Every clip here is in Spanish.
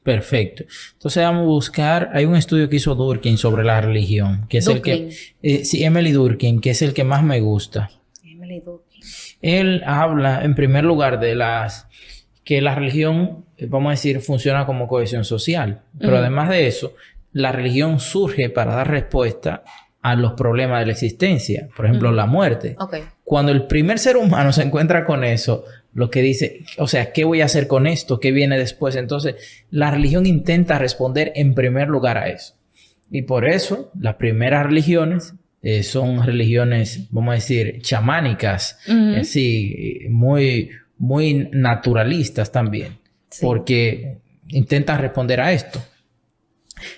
Perfecto. Entonces vamos a buscar, hay un estudio que hizo Durkheim sobre la religión, que es Durkheim. sí, Emily Durkheim, que es el que más me gusta. Emily Durkheim. Él habla, en primer lugar, que la religión, vamos a decir, funciona como cohesión social. Pero además de eso, la religión surge para dar respuesta a los problemas de la existencia. Por ejemplo, la muerte. Okay. Cuando el primer ser humano se encuentra con eso, lo que dice, o sea, ¿qué voy a hacer con esto? ¿Qué viene después? Entonces, la religión intenta responder en primer lugar a eso. Y por eso, las primeras religiones son religiones, vamos a decir, chamánicas, así, muy, muy naturalistas también, porque intentan responder a esto.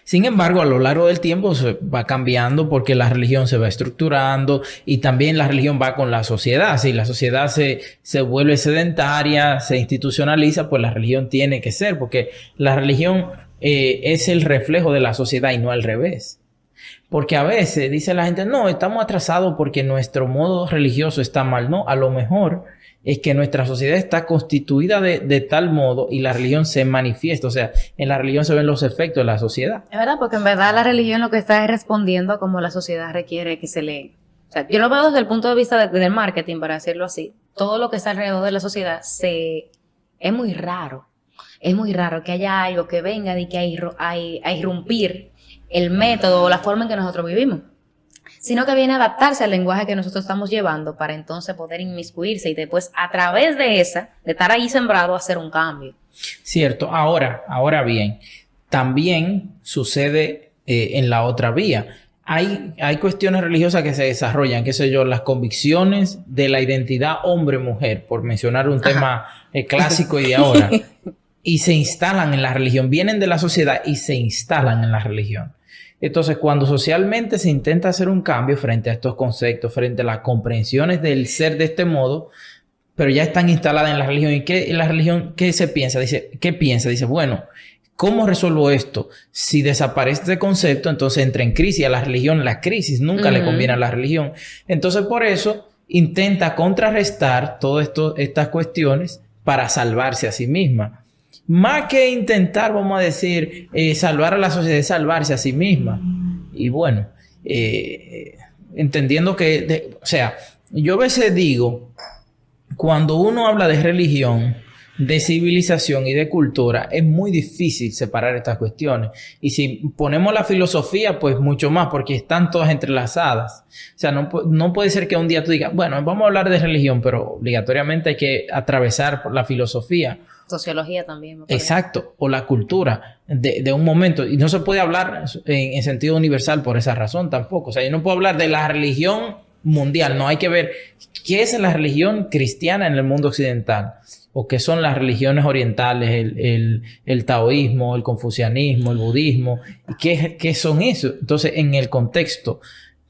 Sin embargo, a lo largo del tiempo se va cambiando porque la religión se va estructurando y también la religión va con la sociedad. Si la sociedad se vuelve sedentaria, se institucionaliza, pues la religión tiene que ser, porque la religión es el reflejo de la sociedad y no al revés. Porque a veces dice la gente, no, estamos atrasados porque nuestro modo religioso está mal. No, a lo mejor es que nuestra sociedad está constituida de tal modo y la religión se manifiesta. O sea, en la religión se ven los efectos de la sociedad. Es verdad, porque en verdad la religión lo que está es respondiendo a cómo la sociedad requiere que se le... O sea, yo lo veo desde el punto de vista del marketing, para decirlo así. Todo lo que está alrededor de la sociedad es muy raro. Es muy raro que haya algo que venga de que a irrumpir el método o la forma en que nosotros vivimos, sino que viene a adaptarse al lenguaje que nosotros estamos llevando para entonces poder inmiscuirse y después a través de estar ahí sembrado, hacer un cambio. Cierto. Ahora bien, también sucede en la otra vía. Hay cuestiones religiosas que se desarrollan, qué sé yo, las convicciones de la identidad hombre-mujer, por mencionar un tema clásico y de ahora, y se instalan en la religión, vienen de la sociedad y se instalan en la religión. Entonces, cuando socialmente se intenta hacer un cambio frente a estos conceptos, frente a las comprensiones del ser de este modo, pero ya están instaladas en la religión. ¿Y en la religión qué se piensa? ¿Qué piensa? Dice, bueno, ¿cómo resuelvo esto? Si desaparece este concepto, entonces entra en crisis. A la religión, la crisis nunca le conviene a la religión. Entonces, por eso, intenta contrarrestar todas estas cuestiones para salvarse a sí misma. Más que intentar, vamos a decir, salvar a la sociedad, salvarse a sí misma. Y bueno, entendiendo que, o sea, yo a veces digo, cuando uno habla de religión, de civilización y de cultura, es muy difícil separar estas cuestiones. Y si ponemos la filosofía, pues mucho más, porque están todas entrelazadas. O sea, no puede ser que un día tú digas, bueno, vamos a hablar de religión, pero obligatoriamente hay que atravesar por la filosofía. Sociología también. Exacto, o la cultura de un momento. Y no se puede hablar en sentido universal por esa razón tampoco. O sea, yo no puedo hablar de la religión mundial. No, hay que ver qué es la religión cristiana en el mundo occidental. O qué son las religiones orientales, el taoísmo, el confucianismo, el budismo. ¿Y qué son eso? Entonces, en el contexto,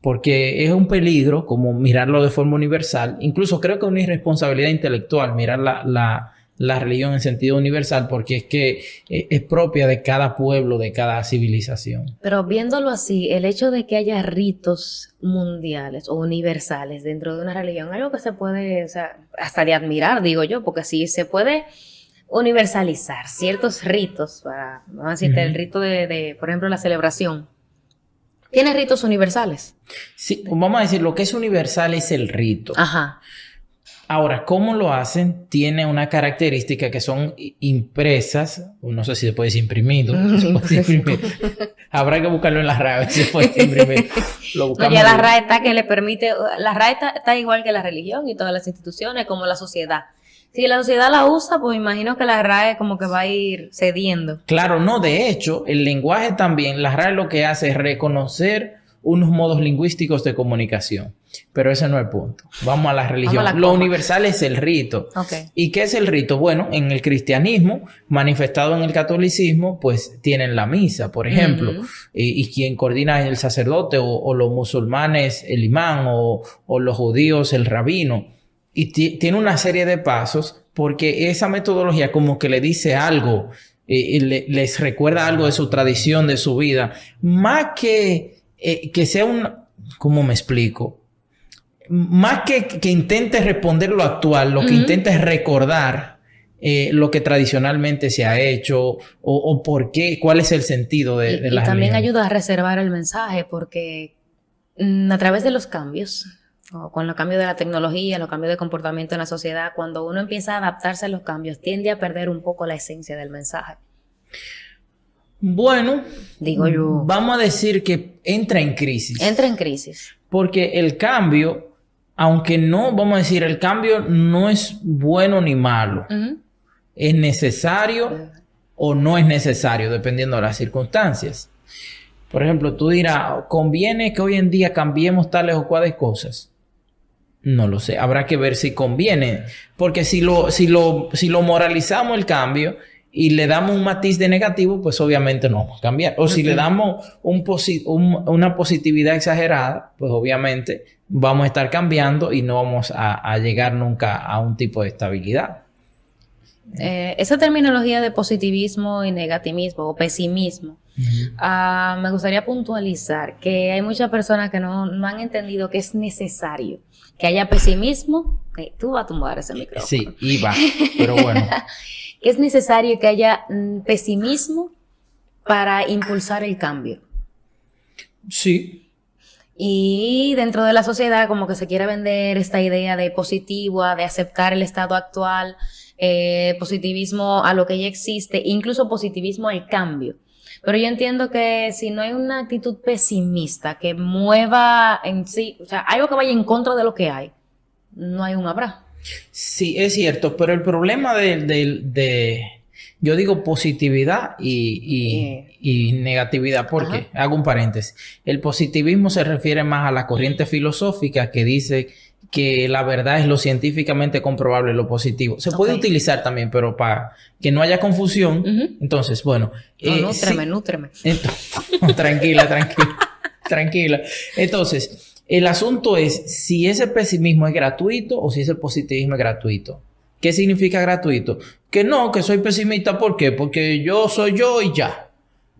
porque es un peligro como mirarlo de forma universal. Incluso creo que es una irresponsabilidad intelectual mirar la religión en sentido universal, porque es que es propia de cada pueblo, de cada civilización. Pero viéndolo así, el hecho de que haya ritos mundiales o universales dentro de una religión, algo que se puede, o sea, hasta de admirar, digo yo, porque si se puede universalizar ciertos ritos, vamos a decirte, el rito de, por ejemplo, la celebración, ¿tiene ritos universales? Sí, vamos a decir, lo que es universal es el rito. Ajá. Ahora, ¿cómo lo hacen? Tiene una característica que son impresas. No sé si se puede imprimir. Habrá que buscarlo en la RAE, a ver si se puede imprimir. Lo buscamos. No, ya la RAE está que le permite... La RAE está igual que la religión y todas las instituciones, como la sociedad. Si la sociedad la usa, pues imagino que la RAE como que va a ir cediendo. Claro, no. De hecho, el lenguaje también, la RAE lo que hace es reconocer unos modos lingüísticos de comunicación. Pero ese no es el punto. Vamos a la religión. Lo universal es el rito. Okay. ¿Y qué es el rito? Bueno, en el cristianismo, manifestado en el catolicismo, pues tienen la misa, por ejemplo. Y quien coordina es el sacerdote, o los musulmanes el imán, o los judíos el rabino. Y tiene una serie de pasos, porque esa metodología como que le dice algo, les recuerda algo de su tradición, de su vida. Más que sea ¿cómo me explico? Más que intente responder lo actual, lo que intenta es recordar lo que tradicionalmente se ha hecho o por qué, cuál es el sentido de la religión. Y también ayuda a reservar el mensaje porque a través de los cambios, o con los cambios de la tecnología, los cambios de comportamiento en la sociedad, cuando uno empieza a adaptarse a los cambios, tiende a perder un poco la esencia del mensaje. Bueno, digo yo, vamos a decir que entra en crisis. Entra en crisis. Porque el cambio, aunque no, vamos a decir, el cambio no es bueno ni malo. Es necesario o no es necesario, dependiendo de las circunstancias. Por ejemplo, tú dirás, ¿conviene que hoy en día cambiemos tales o cuales cosas? No lo sé. Habrá que ver si conviene. Porque si lo moralizamos el cambio y le damos un matiz de negativo, pues obviamente no vamos a cambiar. O si le damos una positividad exagerada, pues obviamente vamos a estar cambiando y no vamos a llegar nunca a un tipo de estabilidad. Esa terminología de positivismo y negativismo o pesimismo, me gustaría puntualizar que hay muchas personas que no han entendido que es necesario que haya pesimismo. Tú vas a tumbar ese micrófono. Sí, iba, pero bueno. Que es necesario que haya pesimismo para impulsar el cambio. Sí. Y dentro de la sociedad como que se quiere vender esta idea de positivo, de aceptar el estado actual, positivismo a lo que ya existe, incluso positivismo al cambio. Pero yo entiendo que si no hay una actitud pesimista que mueva en sí, o sea, algo que vaya en contra de lo que hay, no hay un habrá. Sí, es cierto, pero el problema yo digo positividad y negatividad, porque hago un paréntesis. El positivismo se refiere más a la corriente filosófica que dice que la verdad es lo científicamente comprobable, lo positivo. Se puede utilizar también, pero para que no haya confusión, entonces, bueno. Nútreme. Tranquila. Entonces, el asunto es si ese pesimismo es gratuito o si ese positivismo es gratuito. ¿Qué significa gratuito? Que no, que soy pesimista. ¿Por qué? Porque yo soy yo y ya.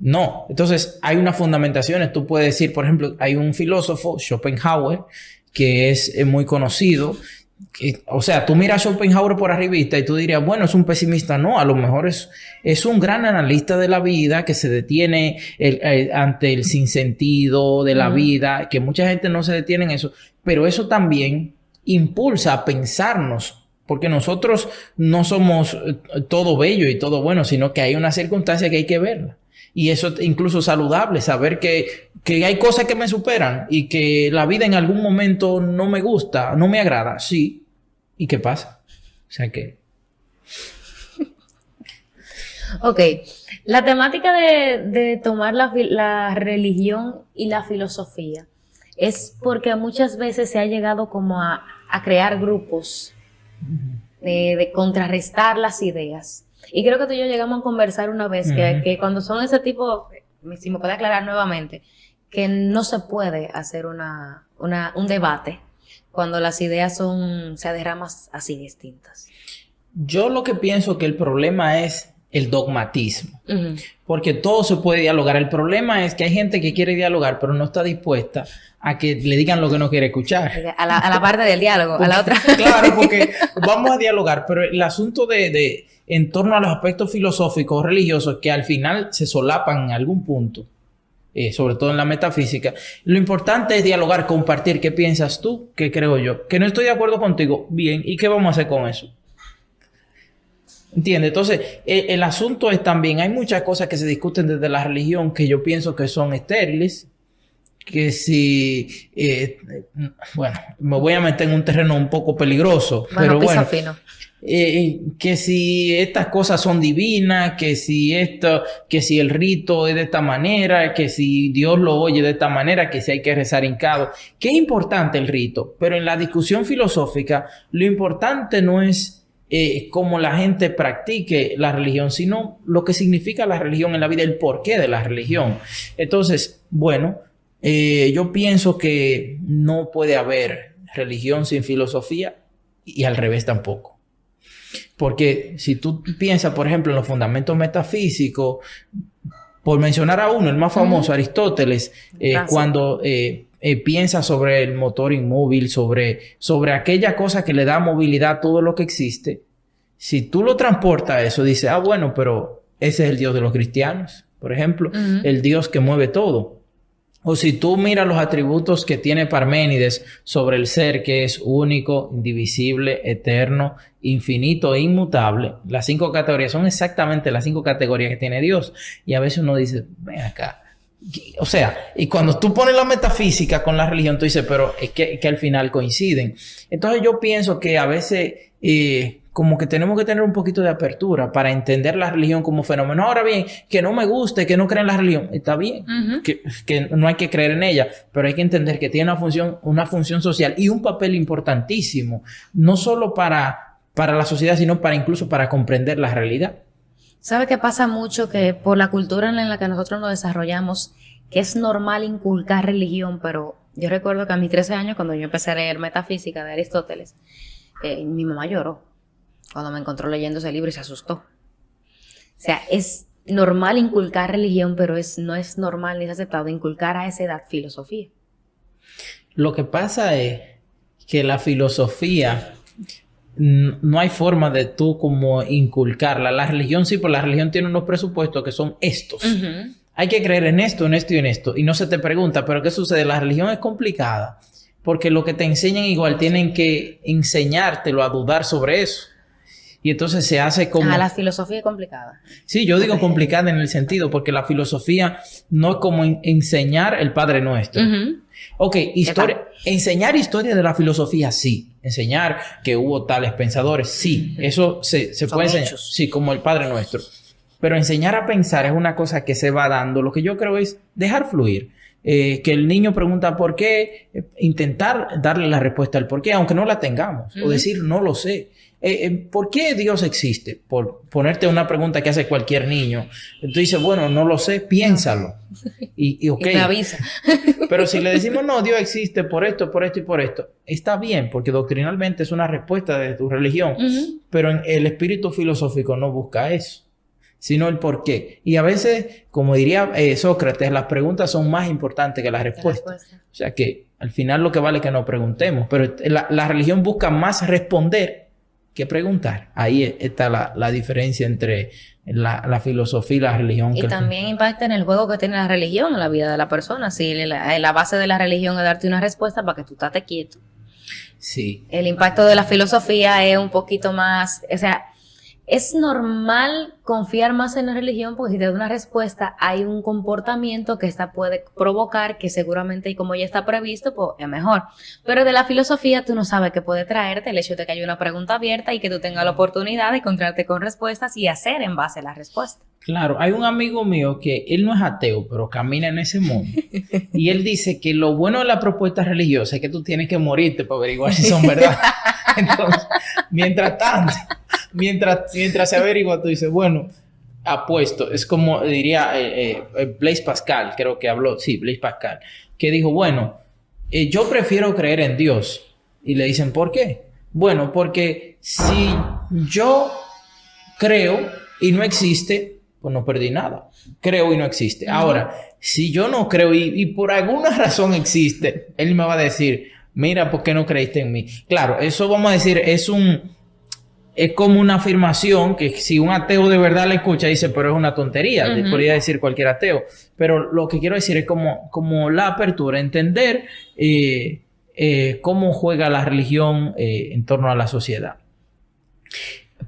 No. Entonces, hay unas fundamentaciones. Tú puedes decir, por ejemplo, hay un filósofo, Schopenhauer, que es muy conocido. O sea, tú miras a Schopenhauer por arribita y tú dirías, bueno, es un pesimista. No, a lo mejor es un gran analista de la vida que se detiene ante el sinsentido de la vida, que mucha gente no se detiene en eso, pero eso también impulsa a pensarnos, porque nosotros no somos todo bello y todo bueno, sino que hay una circunstancia que hay que verla. Y eso es incluso saludable, saber que hay cosas que me superan y que la vida en algún momento no me gusta, no me agrada. Sí. ¿Y qué pasa? O sea que... Ok. La temática de tomar la religión y la filosofía es porque muchas veces se ha llegado como a crear grupos de contrarrestar las ideas. Y creo que tú y yo llegamos a conversar una vez que cuando son ese tipo, si me puede aclarar nuevamente, que no se puede hacer un debate cuando las ideas se de ramas así distintas. Yo lo que pienso que el problema es el dogmatismo. Porque todo se puede dialogar. El problema es que hay gente que quiere dialogar, pero no está dispuesta a que le digan lo que no quiere escuchar. A la parte del diálogo, a la otra. Claro, porque vamos a dialogar, pero el asunto en torno a los aspectos filosóficos o religiosos que al final se solapan en algún punto, sobre todo en la metafísica, lo importante es dialogar, compartir. ¿Qué piensas tú? ¿Qué creo yo? Que no estoy de acuerdo contigo. Bien, ¿y qué vamos a hacer con eso? ¿Entiendes? Entonces, el asunto es también, hay muchas cosas que se discuten desde la religión que yo pienso que son estériles, que si, bueno, me voy a meter en un terreno un poco peligroso, pero bueno, fino. Que si estas cosas son divinas, que si el rito es de esta manera, que si Dios lo oye de esta manera, que si hay que rezar hincado, que es importante el rito, pero en la discusión filosófica lo importante no es cómo la gente practique la religión, sino lo que significa la religión en la vida, el porqué de la religión. Entonces, bueno, yo pienso que no puede haber religión sin filosofía y al revés tampoco. Porque si tú piensas, por ejemplo, en los fundamentos metafísicos, por mencionar a uno, el más famoso, Aristóteles, cuando piensa sobre el motor inmóvil, sobre aquella cosa que le da movilidad a todo lo que existe, Si tú lo transportas a eso, dices, ah, bueno, pero ese es el Dios de los cristianos, por ejemplo, el Dios que mueve todo. O si tú miras los atributos que tiene Parménides sobre el ser, que es único, indivisible, eterno, infinito e inmutable, las 5 categorías son exactamente las 5 categorías que tiene Dios. Y a veces uno dice, ven acá. O sea, y cuando tú pones la metafísica con la religión, tú dices, pero es que al final coinciden. Entonces yo pienso que a veces como que tenemos que tener un poquito de apertura para entender la religión como fenómeno. Ahora bien, que no me guste, que no crea en la religión, está bien, que no hay que creer en ella, pero hay que entender que tiene una función social y un papel importantísimo, no solo para la sociedad, sino incluso para comprender la realidad. ¿Sabe qué pasa mucho? Que por la cultura en la que nosotros nos desarrollamos, que es normal inculcar religión, pero yo recuerdo que a mis 13 años, cuando yo empecé a leer Metafísica de Aristóteles, mi mamá lloró cuando me encontró leyendo ese libro y se asustó. O sea, es normal inculcar religión, pero no es normal ni es aceptado inculcar a esa edad filosofía. Lo que pasa es que la filosofía no hay forma de tú como inculcarla. La religión sí, pero la religión tiene unos presupuestos que son estos. Hay que creer en esto, en esto y en esto. Y no se te pregunta, ¿pero qué sucede? La religión es complicada porque lo que te enseñan igual tienen que enseñártelo a dudar sobre eso. Y entonces se hace como... la filosofía es complicada. Sí, yo digo complicada en el sentido porque la filosofía no es como enseñar el Padre Nuestro. Ok, enseñar historia de la filosofía, sí. Enseñar que hubo tales pensadores, sí. Eso se puede enseñar. Sí, como el Padre Nuestro. Pero enseñar a pensar es una cosa que se va dando. Lo que yo creo es dejar fluir. Que el niño pregunta por qué, intentar darle la respuesta al por qué, aunque no la tengamos. O decir, no lo sé. ¿Por qué Dios existe? Por ponerte una pregunta que hace cualquier niño. Tú dices, bueno, no lo sé, piénsalo. Y ok. Y me avisa. Pero si le decimos, no, Dios existe por esto, por esto y por esto, está bien, porque doctrinalmente es una respuesta de tu religión. Pero el espíritu filosófico no busca eso, sino el por qué. Y a veces, como diría Sócrates, las preguntas son más importantes que las respuestas. O sea que al final lo que vale es que no preguntemos. Pero la religión busca más responder que preguntar. Ahí está la diferencia entre la filosofía y la religión. Y también impacta en el juego que tiene la religión en la vida de la persona. Si la base de la religión es darte una respuesta para que tú estés quieto. Sí. El impacto de la filosofía es un poquito más... O sea, es normal confiar más en la religión porque si te da una respuesta hay un comportamiento que esta puede provocar que seguramente, y como ya está previsto, pues es mejor. Pero de la filosofía tú no sabes qué puede traerte el hecho de que haya una pregunta abierta y que tú tengas la oportunidad de encontrarte con respuestas y hacer en base a la respuesta. Claro, hay un amigo mío que él no es ateo, pero camina en ese mundo. Y él dice que lo bueno de la propuesta religiosa es que tú tienes que morirte para averiguar si son verdad. Entonces, mientras se averigua, tú dices, bueno, apuesto. Es como diría Blaise Pascal, creo que habló, sí, Blaise Pascal, que dijo, bueno, yo prefiero creer en Dios. Y le dicen, ¿por qué? Bueno, porque si yo creo y no existe, pues no perdí nada. Creo y no existe. Ahora, si yo no creo y por alguna razón existe, él me va a decir, mira, ¿por qué no creíste en mí? Claro, eso vamos a decir, es como una afirmación que si un ateo de verdad la escucha, dice, pero es una tontería. Podría decir cualquier ateo. Pero lo que quiero decir es como la apertura, entender cómo juega la religión en torno a la sociedad.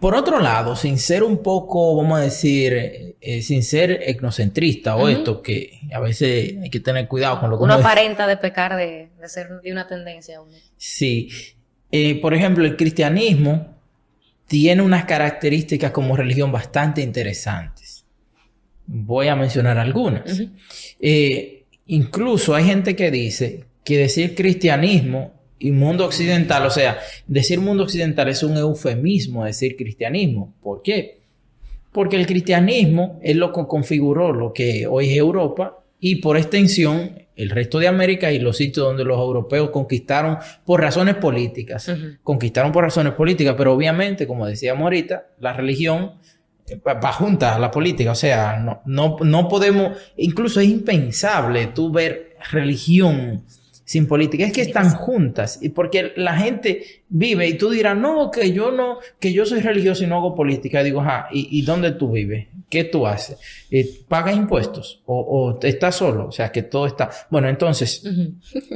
Por otro lado, sin ser un poco, vamos a decir, sin ser etnocentrista o esto, que a veces hay que tener cuidado con lo que uno aparenta de pecar de ser de una tendencia. Sí. Por ejemplo, el cristianismo tiene unas características como religión bastante interesantes. Voy a mencionar algunas. Incluso hay gente que dice que decir cristianismo y mundo occidental, o sea, decir mundo occidental es un eufemismo decir cristianismo. ¿Por qué? Porque el cristianismo es lo que configuró lo que hoy es Europa y por extensión el resto de América y los sitios donde los europeos conquistaron por razones políticas. Conquistaron por razones políticas, pero obviamente, como decíamos ahorita, la religión va junta a la política. O sea, no podemos, incluso es impensable tú ver religión sin política. Es que están juntas. Y porque la gente vive y tú dirás, no, que yo soy religioso y no hago política. Y digo, ajá, ¿y dónde tú vives? ¿Qué tú haces? ¿Pagas impuestos? ¿O estás solo? O sea, que todo está... Bueno, entonces,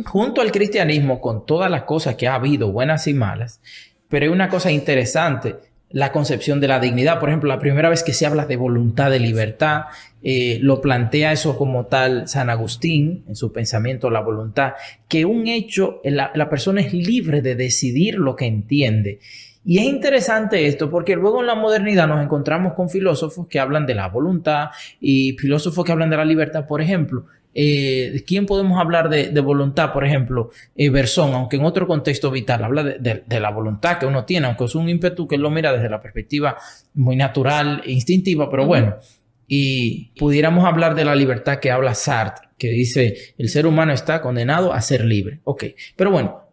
junto al cristianismo, con todas las cosas que ha habido, buenas y malas, pero hay una cosa interesante, la concepción de la dignidad. Por ejemplo, la primera vez que se habla de voluntad de libertad, lo plantea eso como tal San Agustín en su pensamiento, la voluntad, que un hecho, la persona es libre de decidir lo que entiende. Y es interesante esto porque luego en la modernidad nos encontramos con filósofos que hablan de la voluntad y filósofos que hablan de la libertad. Por ejemplo, ¿quién podemos hablar de voluntad? Por ejemplo, Bersón, aunque en otro contexto vital, habla de la voluntad que uno tiene, aunque es un ímpetu que él lo mira desde la perspectiva muy natural e instintiva, pero bueno. Y pudiéramos hablar de la libertad que habla Sartre, que dice, el ser humano está condenado a ser libre. Ok, pero bueno,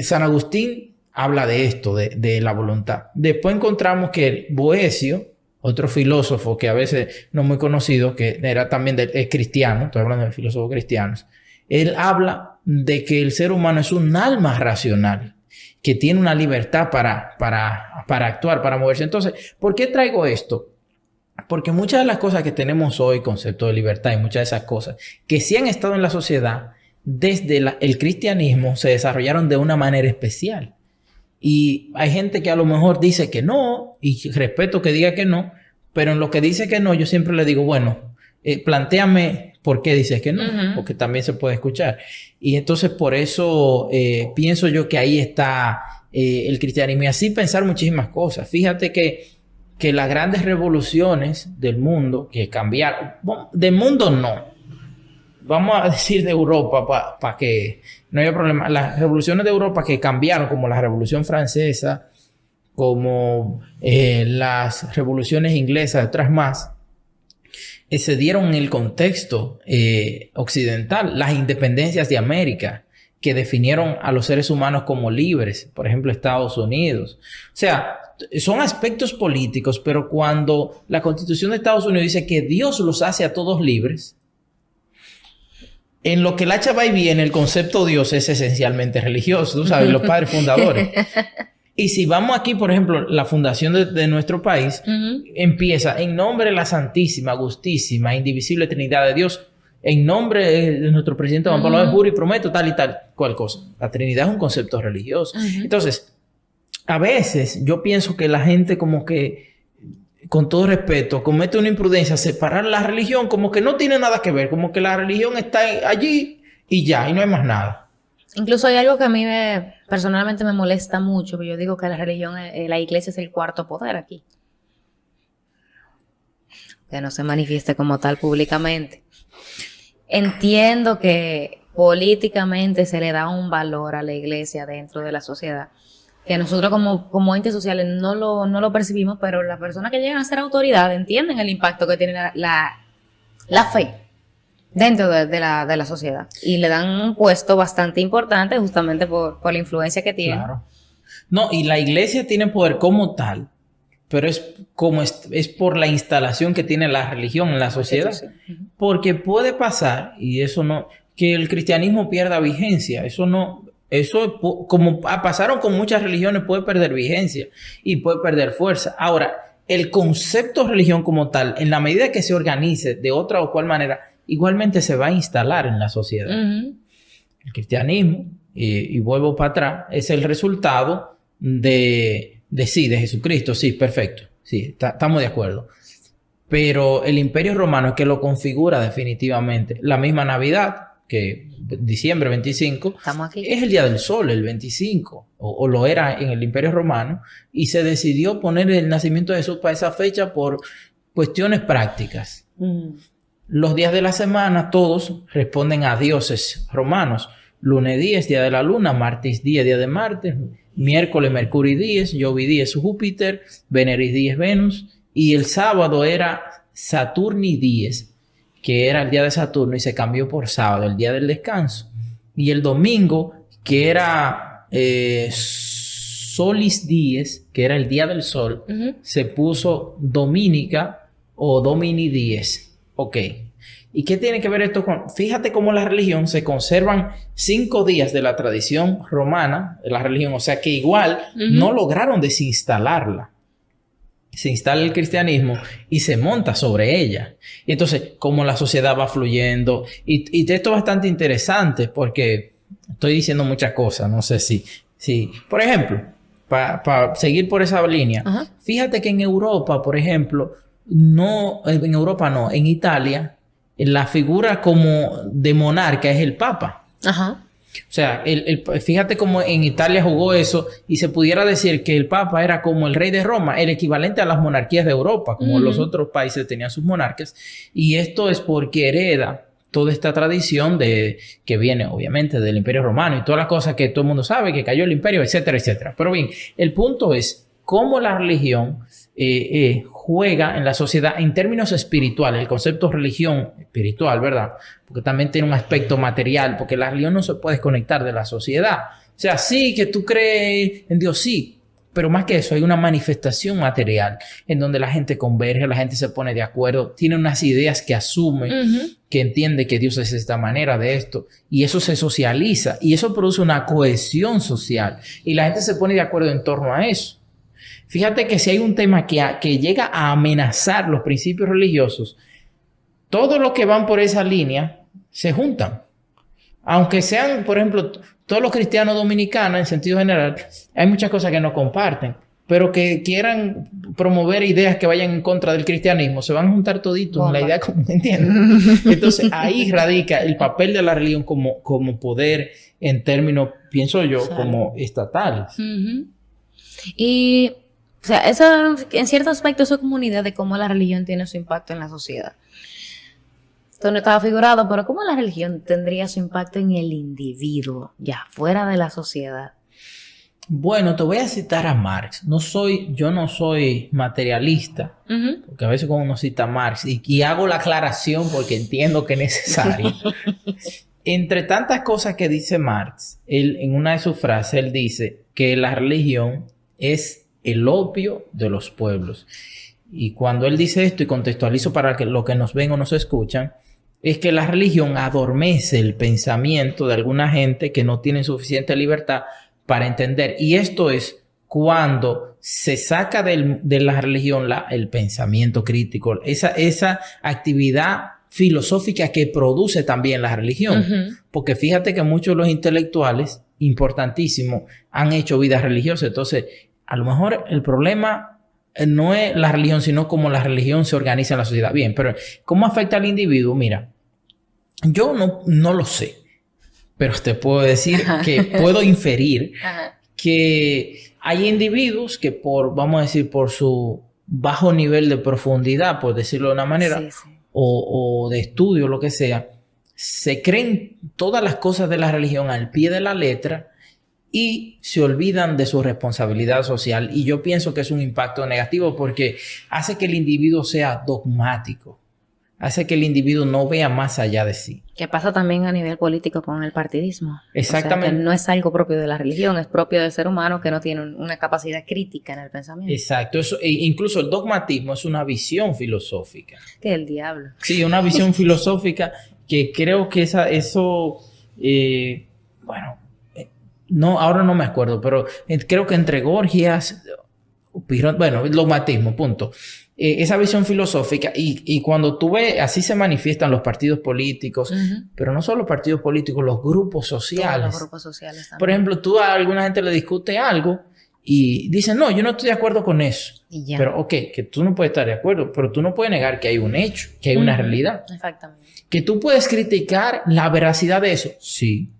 San Agustín habla de esto, de la voluntad. Después encontramos que Boecio, otro filósofo que a veces no es muy conocido, que era también es cristiano, estoy hablando de filósofos cristianos, él habla de que el ser humano es un alma racional, que tiene una libertad para actuar, para moverse. Entonces, ¿por qué traigo esto? Porque muchas de las cosas que tenemos hoy, concepto de libertad y muchas de esas cosas, que sí han estado en la sociedad, desde el cristianismo se desarrollaron de una manera especial. Y hay gente que a lo mejor dice que no, y respeto que diga que no, pero en lo que dice que no, yo siempre le digo, bueno, plantéame por qué dices que no, porque también se puede escuchar. Y entonces por eso pienso yo que ahí está el cristianismo. Y así pensar muchísimas cosas. Fíjate que las grandes revoluciones del mundo que cambiaron, del mundo no, vamos a decir de Europa para que no haya problema. Las revoluciones de Europa que cambiaron, como la Revolución Francesa, como las revoluciones inglesas, otras más, se dieron en el contexto occidental. Las independencias de América, que definieron a los seres humanos como libres, por ejemplo, Estados Unidos. O sea, son aspectos políticos, pero cuando la Constitución de Estados Unidos dice que Dios los hace a todos libres, en lo que la chava y viene, el concepto de Dios es esencialmente religioso, tú sabes, los padres fundadores. Y si vamos aquí, por ejemplo, la fundación de nuestro país, empieza en nombre de la Santísima, Justísima, Indivisible Trinidad de Dios, en nombre de nuestro presidente Juan Pablo de Juro y prometo tal y tal, cual cosa. La Trinidad es un concepto religioso. Entonces, a veces yo pienso que la gente como que, con todo respeto, comete una imprudencia, separar la religión como que no tiene nada que ver, como que la religión está allí y ya, y no hay más nada. Incluso hay algo que a mí personalmente me molesta mucho, que yo digo que la religión, la iglesia es el cuarto poder aquí. Que no se manifieste como tal públicamente. Entiendo que políticamente se le da un valor a la iglesia dentro de la sociedad, que nosotros como entes sociales no lo percibimos, pero las personas que llegan a ser autoridad entienden el impacto que tiene la fe dentro de la sociedad y le dan un puesto bastante importante justamente por la influencia que tiene. Claro. No, y la iglesia tiene poder como tal, pero es por la instalación que tiene la religión en la sociedad. Porque puede pasar, y eso no, que el cristianismo pierda vigencia. Eso como pasaron con muchas religiones, puede perder vigencia y puede perder fuerza. Ahora, el concepto de religión como tal, en la medida que se organice de otra o cual manera, igualmente se va a instalar en la sociedad. El cristianismo, y vuelvo para atrás, es el resultado de Jesucristo. Sí, perfecto. Sí, estamos de acuerdo. Pero el Imperio Romano es que lo configura definitivamente. La misma Navidad, que diciembre 25, es el Día del Sol, el 25, o lo era en el Imperio Romano, y se decidió poner el nacimiento de Jesús para esa fecha por cuestiones prácticas. Los días de la semana todos responden a dioses romanos. Lunes 10, día de la luna, martes 10, día de Marte, miércoles Mercurio 10, Jovi 10, Júpiter, Veneris 10, Venus, y el sábado era Saturni 10, que era el día de Saturno y se cambió por sábado, el día del descanso. Y el domingo, que era Solis 10, que era el día del sol, se puso Dominica o Domini 10. Ok. ¿Y qué tiene que ver esto con? Fíjate cómo la religión se conservan 5 días de la tradición romana, de la religión, o sea que igual no lograron desinstalarla. Se instala el cristianismo y se monta sobre ella. Y entonces, cómo la sociedad va fluyendo. Y esto es bastante interesante porque estoy diciendo muchas cosas, no sé si. Por ejemplo, para seguir por esa línea, fíjate que en Europa, por ejemplo, en Italia, la figura como de monarca es el Papa. Ajá. O sea, fíjate cómo en Italia jugó eso y se pudiera decir que el Papa era como el rey de Roma, el equivalente a las monarquías de Europa, como los otros países tenían sus monarcas. Y esto es porque hereda toda esta tradición que viene obviamente del Imperio Romano y todas las cosas que todo el mundo sabe, que cayó el imperio, etcétera, etcétera. Pero bien, el punto es cómo la religión juega en la sociedad en términos espirituales, el concepto religión espiritual, ¿verdad? Porque también tiene un aspecto material, porque la religión no se puede desconectar de la sociedad. O sea, sí que tú crees en Dios, sí, pero más que eso, hay una manifestación material en donde la gente converge, la gente se pone de acuerdo, tiene unas ideas que asume, que entiende que Dios es esta manera de esto, y eso se socializa, y eso produce una cohesión social, y la gente se pone de acuerdo en torno a eso. Fíjate que si hay un tema que llega a amenazar los principios religiosos, todos los que van por esa línea se juntan. Aunque sean, por ejemplo, todos los cristianos dominicanos en sentido general, hay muchas cosas que no comparten, pero que quieran promover ideas que vayan en contra del cristianismo, se van a juntar toditos en la idea común, ¿entiendes? Entonces ahí radica el papel de la religión como poder en términos, pienso yo, como estatales. Y o sea, eso, en cierto aspecto, eso es como una idea de cómo la religión tiene su impacto en la sociedad. Esto no estaba figurado, pero cómo la religión tendría su impacto en el individuo, ya fuera de la sociedad. Bueno, te voy a citar a Marx. Yo no soy materialista, porque a veces cuando uno cita a Marx, y hago la aclaración porque entiendo que es necesario. Entre tantas cosas que dice Marx, en una de sus frases, él dice que la religión es el opio de los pueblos. Y cuando él dice esto, y contextualizo para que los que nos ven o nos escuchan, es que la religión adormece el pensamiento de alguna gente que no tiene suficiente libertad para entender. Y esto es cuando se saca de la religión el pensamiento crítico, esa actividad filosófica que produce también la religión. Porque fíjate que muchos de los intelectuales, importantísimos, han hecho vida religiosa. Entonces, a lo mejor el problema no es la religión, sino cómo la religión se organiza en la sociedad. Bien, pero ¿cómo afecta al individuo? Mira, yo no lo sé, pero te puedo decir que puedo inferir que hay individuos que vamos a decir, por su bajo nivel de profundidad, por decirlo de una manera, o de estudio, lo que sea, se creen todas las cosas de la religión al pie de la letra y se olvidan de su responsabilidad social. Y yo pienso que es un impacto negativo porque hace que el individuo sea dogmático, hace que el individuo no vea más allá de sí. Que pasa también a nivel político con el partidismo. Exactamente. O sea, que no es algo propio de la religión, es propio del ser humano que no tiene una capacidad crítica en el pensamiento. Exacto. Incluso el dogmatismo es una visión filosófica. Que es el diablo. Sí, una visión filosófica que creo que no, ahora no me acuerdo, pero creo que entre Gorgias, el dogmatismo, punto. Esa visión filosófica y cuando tú ves, así se manifiestan los partidos políticos, pero no solo los partidos políticos, los grupos sociales. Todos los grupos sociales también. Por ejemplo, tú a alguna gente le discute algo y dicen, no, yo no estoy de acuerdo con eso. Y ya. Pero, que tú no puedes estar de acuerdo, pero tú no puedes negar que hay un hecho, que hay una realidad. Exactamente. Que tú puedes criticar la veracidad de eso, sí.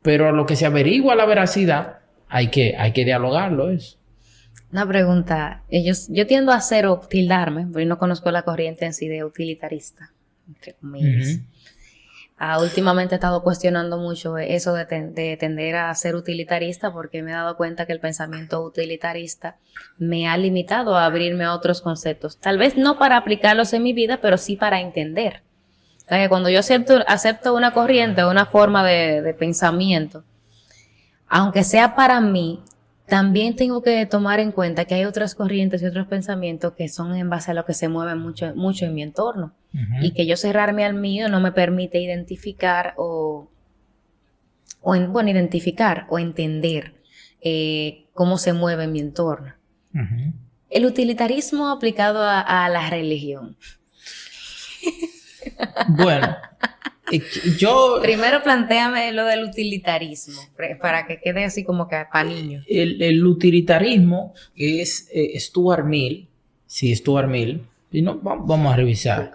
Pero a lo que se averigua la veracidad, hay que dialogarlo eso. Una pregunta. Yo tiendo a tildarme, porque no conozco la corriente en sí de utilitarista, entre comillas. Últimamente he estado cuestionando mucho eso de tender a ser utilitarista porque me he dado cuenta que el pensamiento utilitarista me ha limitado a abrirme a otros conceptos. Tal vez no para aplicarlos en mi vida, pero sí para entender. O sea, que cuando yo acepto una corriente o una forma de pensamiento, aunque sea para mí, también tengo que tomar en cuenta que hay otras corrientes y otros pensamientos que son en base a lo que se mueve mucho en mi entorno. y que yo cerrarme al mío no me permite identificar identificar o entender cómo se mueve mi entorno. Ujú. El utilitarismo aplicado a la religión. Bueno, yo... Primero plantéame lo del utilitarismo, para que quede así como que para niños. El utilitarismo es Stuart Mill. Sí, Stuart Mill. Y no, vamos a revisar.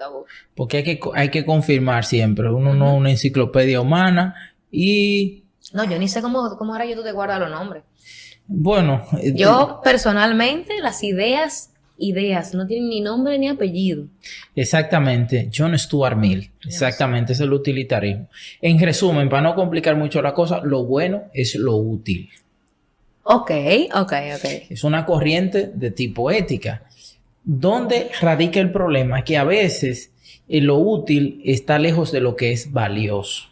Porque hay que confirmar siempre. Uno no es una enciclopedia humana. Y... No, yo ni sé cómo ahora yo tú te guardas los nombres. Bueno... Yo, personalmente, las ideas no tienen ni nombre ni apellido. Exactamente, John Stuart Mill. Exactamente, es el utilitarismo. En resumen, para no complicar mucho la cosa, lo bueno es lo útil. Ok. Es una corriente de tipo ética. ¿Dónde radica el problema? Que a veces lo útil está lejos de lo que es valioso.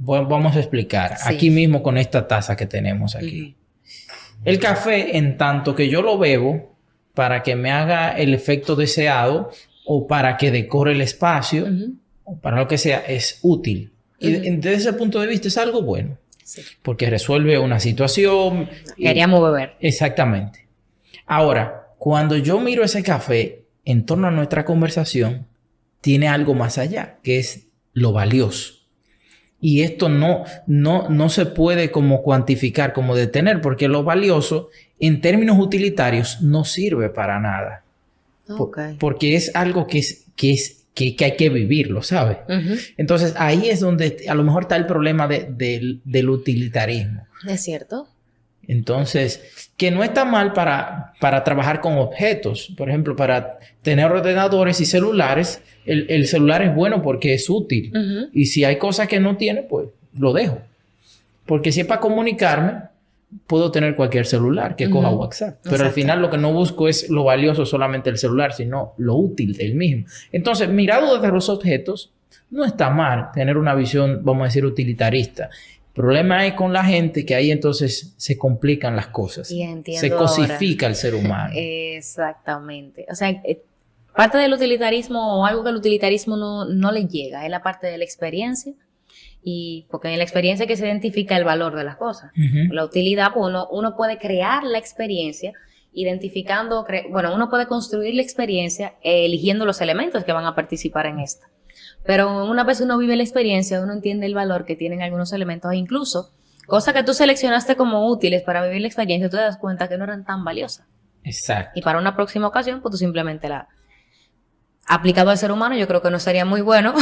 Bueno, vamos a explicar. Sí. Aquí mismo con esta taza que tenemos aquí. El café, en tanto que yo lo bebo para que me haga el efecto deseado o para que decore el espacio o para lo que sea, es útil. Y desde ese punto de vista es algo bueno. Sí. Porque resuelve una situación. Queríamos beber. Exactamente. Ahora, cuando yo miro ese café en torno a nuestra conversación, tiene algo más allá, que es lo valioso. Y esto no se puede como cuantificar, como detener, porque lo valioso, en términos utilitarios, no sirve para nada. Okay. Porque es algo que hay que vivirlo, ¿sabes? Entonces, ahí es donde a lo mejor está el problema del utilitarismo. ¿Es cierto? Entonces, que no está mal para trabajar con objetos. Por ejemplo, para tener ordenadores y celulares, el celular es bueno porque es útil. Y si hay cosas que no tiene, pues lo dejo. Porque si es para comunicarme, puedo tener cualquier celular que coja WhatsApp. Pero al final lo que no busco es lo valioso solamente del celular, sino lo útil del mismo. Entonces, mirado desde los objetos, no está mal tener una visión, vamos a decir, utilitarista. El problema es con la gente que ahí entonces se complican las cosas. Y entiendo se cosifica el ser humano. Exactamente. O sea, parte del utilitarismo o algo que el utilitarismo no le llega es la parte de la experiencia. Y porque en la experiencia que se identifica el valor de las cosas. La utilidad, pues uno puede crear la experiencia identificando, uno puede construir la experiencia eligiendo los elementos que van a participar en esta. Pero una vez uno vive la experiencia, uno entiende el valor que tienen algunos elementos e incluso cosas que tú seleccionaste como útiles para vivir la experiencia, tú te das cuenta que no eran tan valiosas. Exacto. Y para una próxima ocasión, pues tú simplemente la... Aplicado al ser humano, yo creo que no sería muy bueno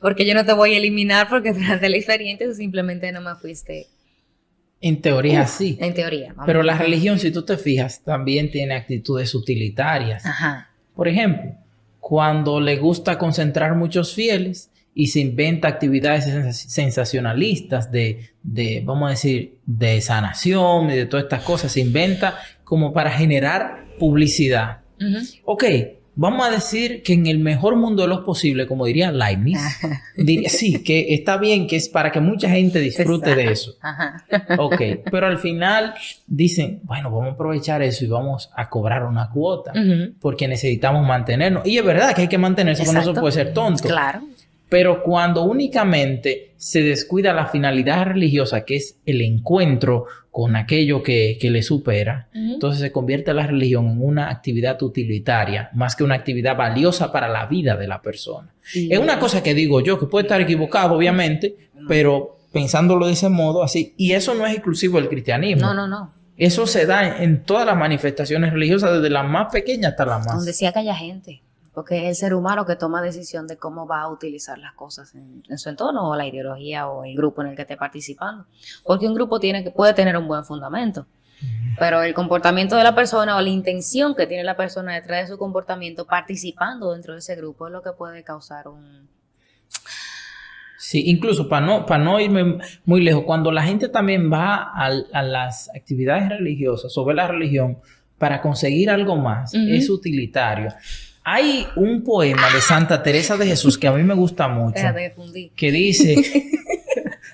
porque yo no te voy a eliminar porque durante la experiencia tú simplemente no me fuiste. En teoría sí. En teoría. Pero la religión, si tú te fijas, también tiene actitudes utilitarias. Ajá. Por ejemplo, cuando le gusta concentrar muchos fieles y se inventa actividades sensacionalistas de vamos a decir, de sanación y de todas estas cosas, se inventa como para generar publicidad. Ok, vamos a decir que en el mejor mundo de los posibles, como diría Leibniz, diría, sí, que está bien, que es para que mucha gente disfrute de eso. Ajá. Ok, pero al final dicen, bueno, vamos a aprovechar eso y vamos a cobrar una cuota porque necesitamos mantenernos. Y es verdad que hay que mantenerse, porque no se puede ser tonto. Claro. Pero cuando únicamente se descuida la finalidad religiosa, que es el encuentro con aquello que le supera, entonces se convierte la religión en una actividad utilitaria, más que una actividad valiosa para la vida de la persona. Es una cosa que digo yo, que puede estar equivocado, obviamente, pero pensándolo de ese modo, así. Y eso no es exclusivo del cristianismo. No. Eso se da en todas las manifestaciones religiosas, desde las más pequeñas hasta las más... Donde sea que haya gente. Porque es el ser humano que toma decisión de cómo va a utilizar las cosas en su entorno o la ideología o el grupo en el que esté participando. Porque un grupo puede tener un buen fundamento, pero el comportamiento de la persona o la intención que tiene la persona detrás de su comportamiento participando dentro de ese grupo es lo que puede causar un... Sí, incluso para no irme muy lejos, cuando la gente también va a las actividades religiosas sobre la religión para conseguir algo más, es utilitario. Hay un poema de Santa Teresa de Jesús que a mí me gusta mucho, que dice,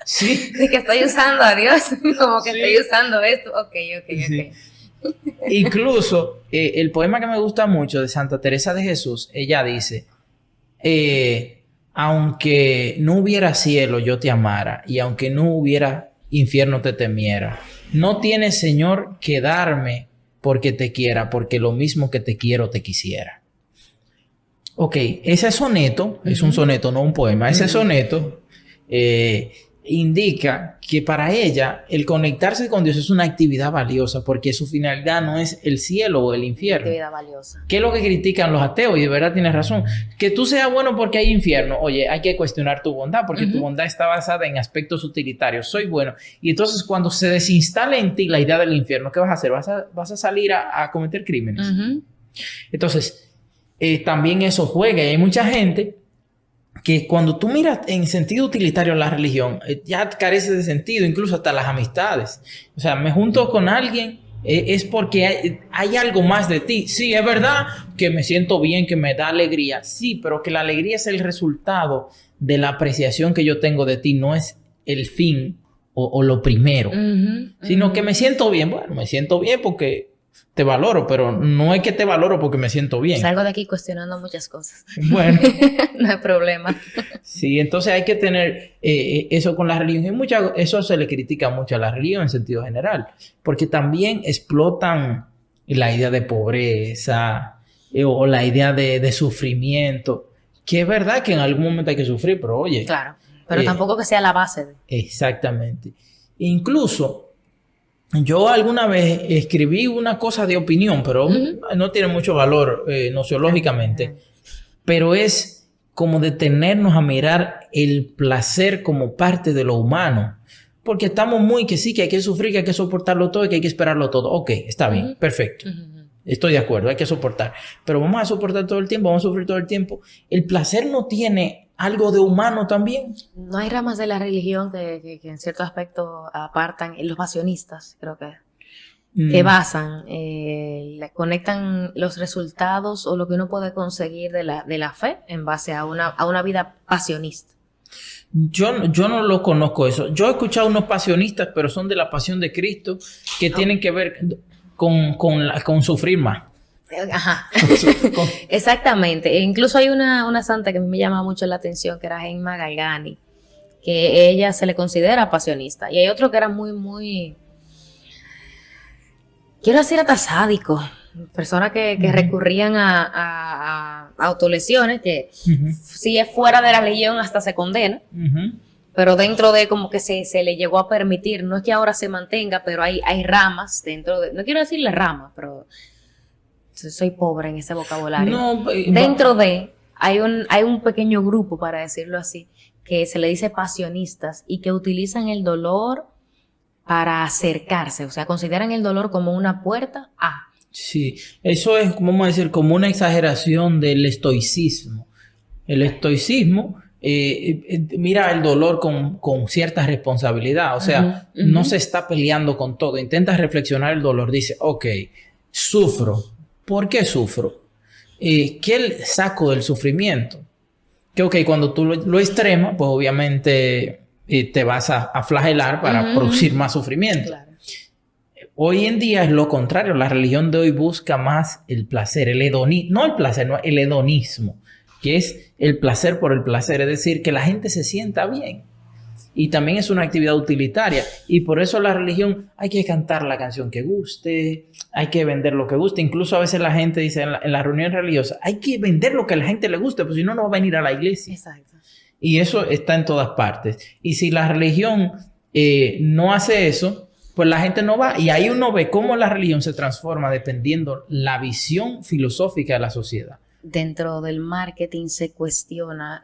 sí, de que estoy usando a Dios, como que estoy usando esto, ok. Incluso, el poema que me gusta mucho de Santa Teresa de Jesús, ella dice, aunque no hubiera cielo, yo te amara, y aunque no hubiera infierno, te temiera. No tienes, Señor, que darme porque te quiera, porque lo mismo que te quiero, te quisiera. Ok, ese soneto, es un soneto, no un poema, ese soneto indica que para ella el conectarse con Dios es una actividad valiosa porque su finalidad no es el cielo o el infierno. Actividad valiosa. ¿Qué es lo que critican los ateos? Y de verdad tienes razón. Que tú seas bueno porque hay infierno. Oye, hay que cuestionar tu bondad porque tu bondad está basada en aspectos utilitarios. Soy bueno. Y entonces cuando se desinstale en ti la idea del infierno, ¿qué vas a hacer? ¿Vas a salir a cometer crímenes? Entonces, también eso juega. Y hay mucha gente que cuando tú miras en sentido utilitario la religión, ya carece de sentido, incluso hasta las amistades. O sea, me junto con alguien, es porque hay algo más de ti. Sí, es verdad que me siento bien, que me da alegría. Sí, pero que la alegría es el resultado de la apreciación que yo tengo de ti, no es el fin o lo primero. Sino que me siento bien. Bueno, me siento bien porque te valoro, pero no es que te valoro porque me siento bien. Salgo de aquí cuestionando muchas cosas. Bueno. No hay problema. Sí, entonces hay que tener eso con la religión. Eso se le critica mucho a la religión en sentido general, porque también explotan la idea de pobreza o la idea de sufrimiento, que es verdad que en algún momento hay que sufrir, pero oye. Claro, pero tampoco que sea la base de... Exactamente. Incluso... yo alguna vez escribí una cosa de opinión, pero no tiene mucho valor nociológicamente. Pero es como detenernos a mirar el placer como parte de lo humano. Porque estamos muy que sí, que hay que sufrir, que hay que soportarlo todo y que hay que esperarlo todo. Ok, está bien, perfecto. Estoy de acuerdo, hay que soportar. Pero vamos a soportar todo el tiempo, vamos a sufrir todo el tiempo. El placer no tiene algo de humano también. No hay ramas de la religión que en cierto aspecto apartan, los pasionistas, creo que basan, conectan los resultados o lo que uno puede conseguir de la fe en base a una vida pasionista. Yo no lo conozco eso. Yo he escuchado unos pasionistas, pero son de la pasión de Cristo, que tienen que ver con sufrir más. Ajá. Exactamente. E incluso hay una santa que a mí me llama mucho la atención, que era Gemma Galgani, que ella se le considera pasionista. Y hay otro que era muy, quiero decir hasta sádico. Personas que recurrían a autolesiones, que si es fuera de la religión hasta se condena. Pero dentro de como que se le llegó a permitir, no es que ahora se mantenga, pero hay ramas dentro de, no quiero decirle ramas, pero soy pobre en ese vocabulario. No, dentro de, hay un pequeño grupo, para decirlo así, que se le dice pasionistas y que utilizan el dolor para acercarse, o sea, consideran el dolor como una puerta a... Sí, eso es, vamos a decir, como una exageración del estoicismo. El estoicismo mira el dolor con cierta responsabilidad, o sea, no se está peleando con todo, intenta reflexionar el dolor, dice, ok, sufro. ¿Por qué sufro? ¿Qué saco del sufrimiento? Que ok, cuando tú lo extremas, pues obviamente te vas a flagelar para producir más sufrimiento. Claro. Hoy en día es lo contrario. La religión de hoy busca más el placer, el hedonismo. No el placer, no, el hedonismo, que es el placer por el placer. Es decir, que la gente se sienta bien. Y también es una actividad utilitaria. Y por eso la religión hay que cantar la canción que guste, hay que vender lo que guste. Incluso a veces la gente dice en la reunión religiosa, hay que vender lo que a la gente le guste, pues si no, no va a venir a la iglesia. Exacto. Y eso está en todas partes. Y si la religión no hace eso, pues la gente no va. Y ahí uno ve cómo la religión se transforma dependiendo la visión filosófica de la sociedad. Dentro del marketing se cuestiona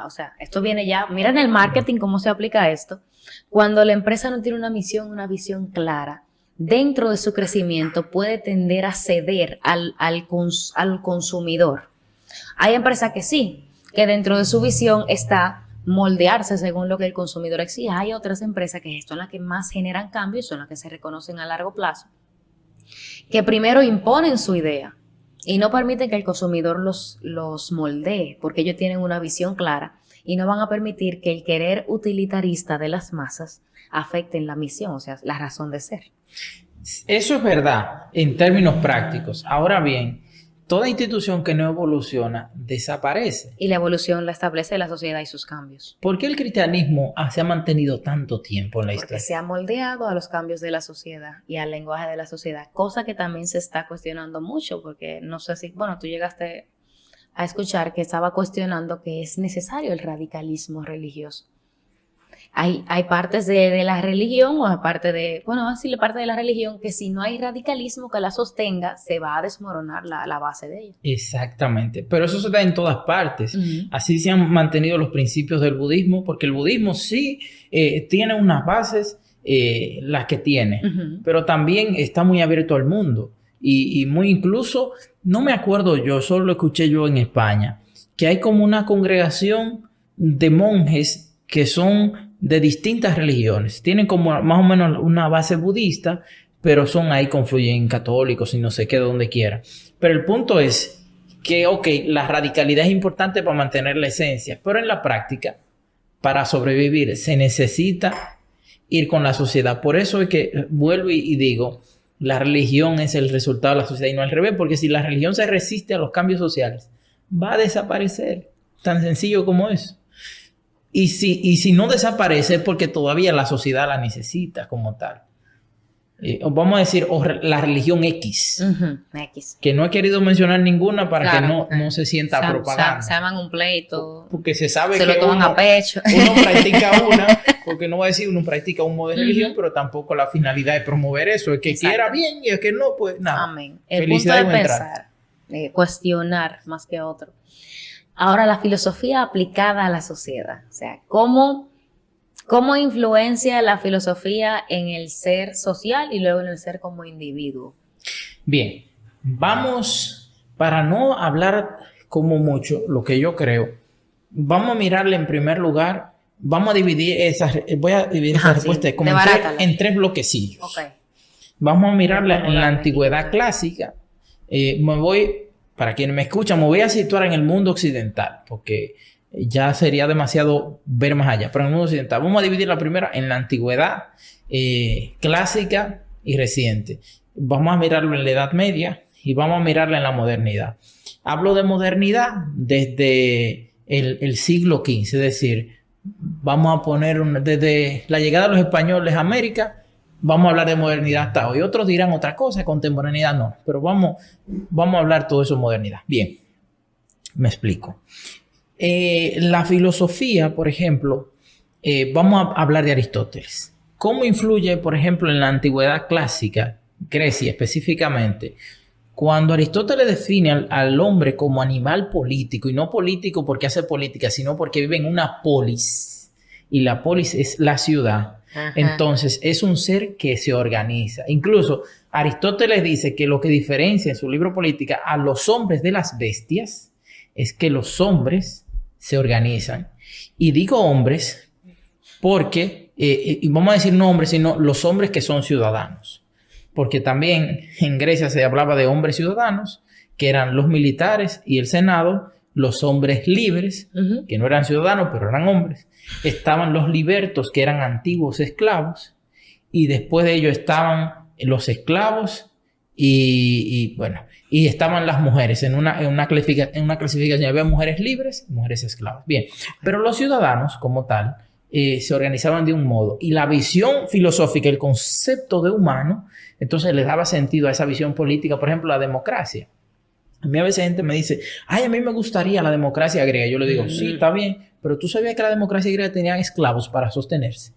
o sea, esto viene ya, mira en el marketing cómo se aplica esto. Cuando la empresa no tiene una misión, una visión clara, dentro de su crecimiento puede tender a ceder al consumidor. Hay empresas que sí, que dentro de su visión está moldearse según lo que el consumidor exige. Hay otras empresas que son las que más generan cambios, son las que se reconocen a largo plazo, que primero imponen su idea y no permiten que el consumidor los moldee, porque ellos tienen una visión clara y no van a permitir que el querer utilitarista de las masas afecte en la misión, o sea, la razón de ser. Eso es verdad en términos prácticos. Ahora bien, toda institución que no evoluciona desaparece. Y la evolución la establece la sociedad y sus cambios. ¿Por qué el cristianismo se ha mantenido tanto tiempo en la Porque historia? se ha moldeado a los cambios de la sociedad y al lenguaje de la sociedad, cosa que también se está cuestionando mucho, porque no sé si, bueno, tú llegaste a escuchar que estaba cuestionando que es necesario el radicalismo religioso. Hay partes de la religión, o parte de, bueno, vamos a decirle parte de la religión, que si no hay radicalismo que la sostenga, se va a desmoronar la base de ella. Exactamente, pero eso se da en todas partes. Así se han mantenido los principios del budismo, porque el budismo sí tiene unas bases, las que tiene, pero también está muy abierto al mundo. Y muy incluso, no me acuerdo yo, solo lo escuché yo en España, que hay como una congregación de monjes que son de distintas religiones. Tienen como más o menos una base budista, pero son ahí, confluyen católicos y no sé qué, donde quiera. Pero el punto es que, ok, la radicalidad es importante para mantener la esencia, pero en la práctica, para sobrevivir, se necesita ir con la sociedad. Por eso es que vuelvo y digo, la religión es el resultado de la sociedad y no al revés, porque si la religión se resiste a los cambios sociales, va a desaparecer. Tan sencillo como eso. Y si no desaparece es porque todavía la sociedad la necesita como tal. Vamos a decir, la religión X. X. Que no he querido mencionar ninguna para que no se sienta propaganda. Se llaman un pleito. Porque se sabe se que lo toman a pecho. Uno practica una, porque no va a decir uno practica un modo de religión, pero tampoco la finalidad es promover eso. El que quiera bien y el que no, pues nada. Amén. El punto de pensar, cuestionar más que otro. Ahora, la filosofía aplicada a la sociedad. O sea, ¿cómo influencia la filosofía en el ser social y luego en el ser como individuo? Bien, vamos, para no hablar como mucho, lo que yo creo, vamos a mirarle en primer lugar, vamos a dividir voy a dividir esa respuesta como en tres bloquecillos. Okay. Vamos a mirarla en la antigüedad clásica. Para quienes me escuchan, me voy a situar en el mundo occidental, porque ya sería demasiado ver más allá. Pero en el mundo occidental, vamos a dividir la primera en la antigüedad clásica y reciente. Vamos a mirarlo en la Edad Media y vamos a mirarla en la modernidad. Hablo de modernidad desde el siglo XV, es decir, vamos a poner desde la llegada de los españoles a América. Vamos a hablar de modernidad hasta hoy. Otros dirán otra cosa, contemporaneidad no. Pero vamos a hablar todo eso de modernidad. Bien, me explico. La filosofía, por ejemplo, vamos a hablar de Aristóteles. ¿Cómo influye, por ejemplo, en la antigüedad clásica, Grecia específicamente? Cuando Aristóteles define al hombre como animal político, y no político porque hace política, sino porque vive en una polis, y la polis es la ciudad. Ajá. Entonces es un ser que se organiza. Incluso Aristóteles dice que lo que diferencia en su libro Política a los hombres de las bestias es que los hombres se organizan. Y digo hombres porque, y vamos a decir no hombres, sino los hombres que son ciudadanos. Porque también en Grecia se hablaba de hombres ciudadanos, que eran los militares y el Senado, los hombres libres, que no eran ciudadanos, pero eran hombres. Estaban los libertos, que eran antiguos esclavos, y después de ellos estaban los esclavos y estaban las mujeres en una clasificación. Había mujeres libres y mujeres esclavas. Bien, pero los ciudadanos como tal se organizaban de un modo, y la visión filosófica, el concepto de humano, entonces le daba sentido a esa visión política. Por ejemplo, la democracia. A mí a veces gente me dice, a mí me gustaría la democracia griega. Yo le digo, sí, está bien, pero tú sabías que la democracia griega tenía esclavos para sostenerse.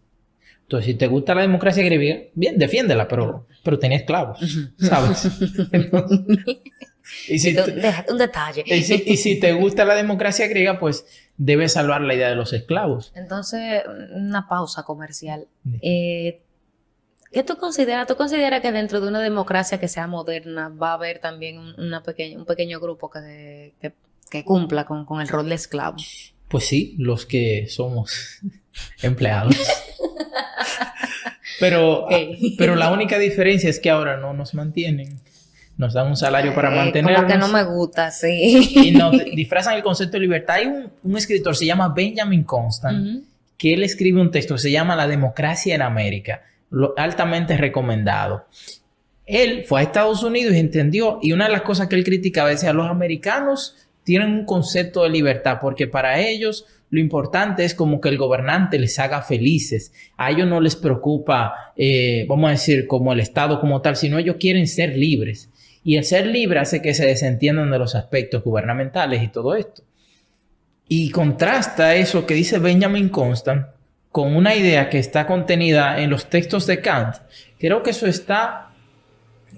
Entonces, si te gusta la democracia griega, bien, defiéndela, pero tenía esclavos, ¿sabes? Un detalle. Y si te gusta la democracia griega, pues debes salvar la idea de los esclavos. Entonces, una pausa comercial. ¿Qué tú consideras? ¿Tú consideras que dentro de una democracia que sea moderna va a haber también un pequeño grupo que cumpla con el rol de esclavo? Pues sí, los que somos empleados. Pero la única diferencia es que ahora no nos mantienen. Nos dan un salario para mantenernos. Como que no me gusta, sí. Y nos disfrazan el concepto de libertad. Hay un escritor, se llama Benjamin Constant, que él escribe un texto que se llama La democracia en América. Altamente recomendado. Él fue a Estados Unidos y entendió, y una de las cosas que él criticaba decía, los americanos tienen un concepto de libertad porque para ellos lo importante es como que el gobernante les haga felices. A ellos no les preocupa, vamos a decir, como el Estado como tal, sino ellos quieren ser libres. Y el ser libre hace que se desentiendan de los aspectos gubernamentales y todo esto. Y contrasta eso que dice Benjamin Constant con una idea que está contenida en los textos de Kant. Creo que eso está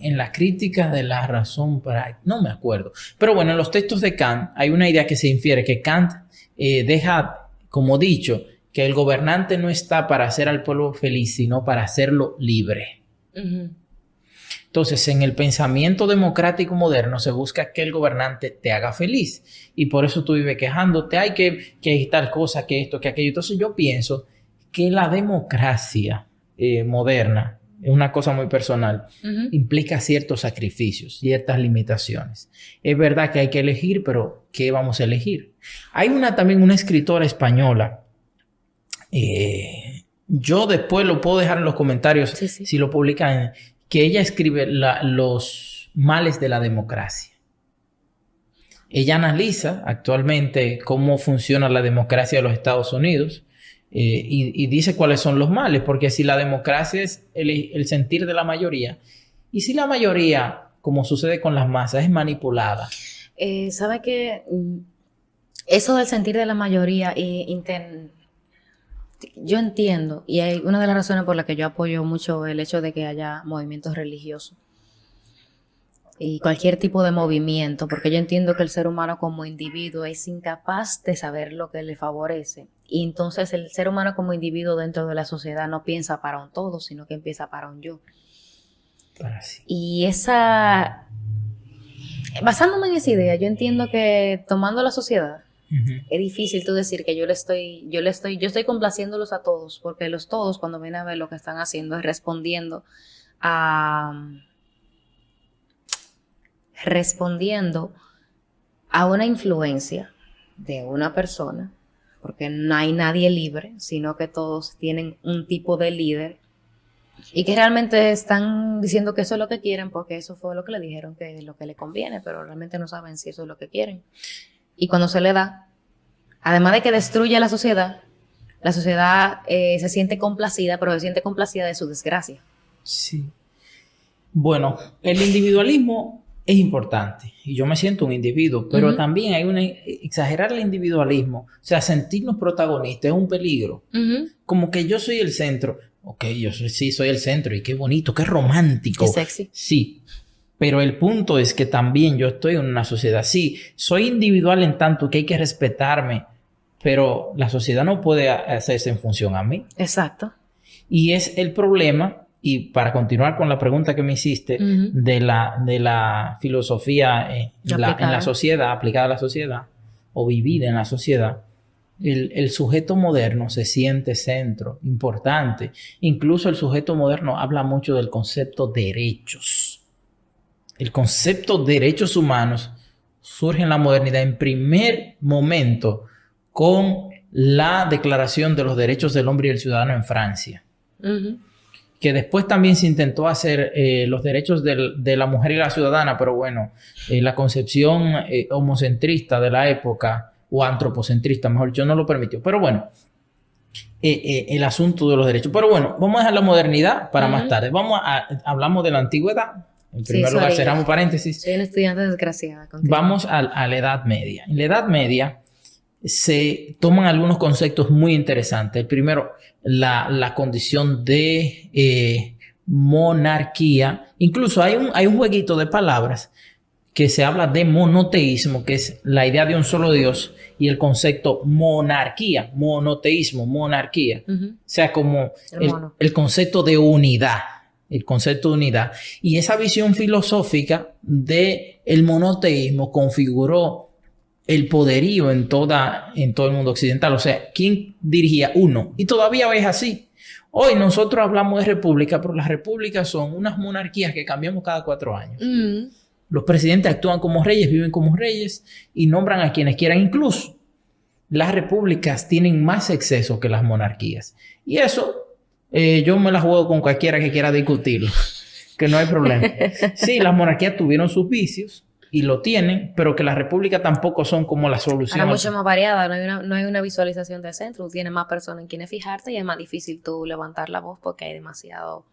en la crítica de la razón práctica, no me acuerdo. Pero bueno, en los textos de Kant hay una idea que se infiere que Kant deja como dicho que el gobernante no está para hacer al pueblo feliz, sino para hacerlo libre. Uh-huh. Entonces, en el pensamiento democrático moderno se busca que el gobernante te haga feliz. Y por eso tú vives quejándote, hay que tal cosa, que esto, que aquello. Entonces yo pienso que la democracia moderna, es una cosa muy personal, uh-huh, implica ciertos sacrificios, ciertas limitaciones. Es verdad que hay que elegir, pero ¿qué vamos a elegir? Hay también una escritora española, yo después lo puedo dejar en los comentarios, sí. Si lo publican, que ella escribe los males de la democracia. Ella analiza actualmente cómo funciona la democracia de los Estados Unidos, y dice cuáles son los males, porque si la democracia es el sentir de la mayoría, y si la mayoría, como sucede con las masas, es manipulada. ¿Sabe qué? Eso del sentir de la mayoría, yo entiendo, y hay una de las razones por las que yo apoyo mucho el hecho de que haya movimientos religiosos y cualquier tipo de movimiento, porque yo entiendo que el ser humano como individuo es incapaz de saber lo que le favorece. Y entonces el ser humano como individuo dentro de la sociedad no piensa para un todo, sino que empieza para un yo. Y basándome en esa idea, yo entiendo que tomando la sociedad, uh-huh, es difícil tú decir que yo estoy complaciéndolos a todos, porque los todos cuando vienen a ver lo que están haciendo es respondiendo a una influencia de una persona, porque no hay nadie libre, sino que todos tienen un tipo de líder y que realmente están diciendo que eso es lo que quieren porque eso fue lo que le dijeron que es lo que le conviene, pero realmente no saben si eso es lo que quieren. Y cuando se le da, además de que destruye a la sociedad se siente complacida, pero se siente complacida de su desgracia. Sí. Bueno, el individualismo es importante y yo me siento un individuo, pero uh-huh, también hay exagerar el individualismo, o sea, sentirnos protagonistas es un peligro. Uh-huh. Como que yo soy el centro. Ok, sí soy el centro y qué bonito, qué romántico. Qué sexy. Sí, pero el punto es que también yo estoy en una sociedad. Sí, soy individual en tanto que hay que respetarme, pero la sociedad no puede hacerse en función a mí. Exacto. Y es el problema. Y para continuar con la pregunta que me hiciste, uh-huh, de la filosofía en la sociedad, aplicada a la sociedad, o vivida en la sociedad, el sujeto moderno se siente centro, importante. Incluso el sujeto moderno habla mucho del concepto derechos. El concepto derechos humanos surge en la modernidad en primer momento con la Declaración de los Derechos del Hombre y del Ciudadano en Francia. Uh-huh. Que después también se intentó hacer los derechos de la mujer y la ciudadana, pero bueno, la concepción homocentrista de la época, o antropocentrista, mejor dicho, no lo permitió. Pero bueno, el asunto de los derechos. Pero bueno, vamos a dejar la modernidad para uh-huh, más tarde. Hablamos de la antigüedad. En primer lugar, cerramos paréntesis. Soy una estudiante desgraciada. Vamos a la Edad Media. En la Edad Media se toman algunos conceptos muy interesantes. El primero, la condición de monarquía. Incluso hay un jueguito de palabras que se habla de monoteísmo, que es la idea de un solo Dios, y el concepto monarquía, monoteísmo, monarquía. Uh-huh. O sea, como el concepto de unidad. El concepto de unidad. Y esa visión filosófica del monoteísmo configuró el poderío en todo el mundo occidental. O sea, ¿quién dirigía? Uno. Y todavía es así. Hoy nosotros hablamos de república, pero las repúblicas son unas monarquías que cambiamos cada 4 años. Mm. Los presidentes actúan como reyes, viven como reyes y nombran a quienes quieran. Incluso las repúblicas tienen más exceso que las monarquías. Y eso yo me la juego con cualquiera que quiera discutirlo. Que no hay problema. Sí, las monarquías tuvieron sus vicios y lo tienen, pero que las repúblicas tampoco son como la solución. Ahora mucho más variada, no hay una visualización del centro, tú tienes más personas en quienes fijarte y es más difícil tú levantar la voz porque hay demasiado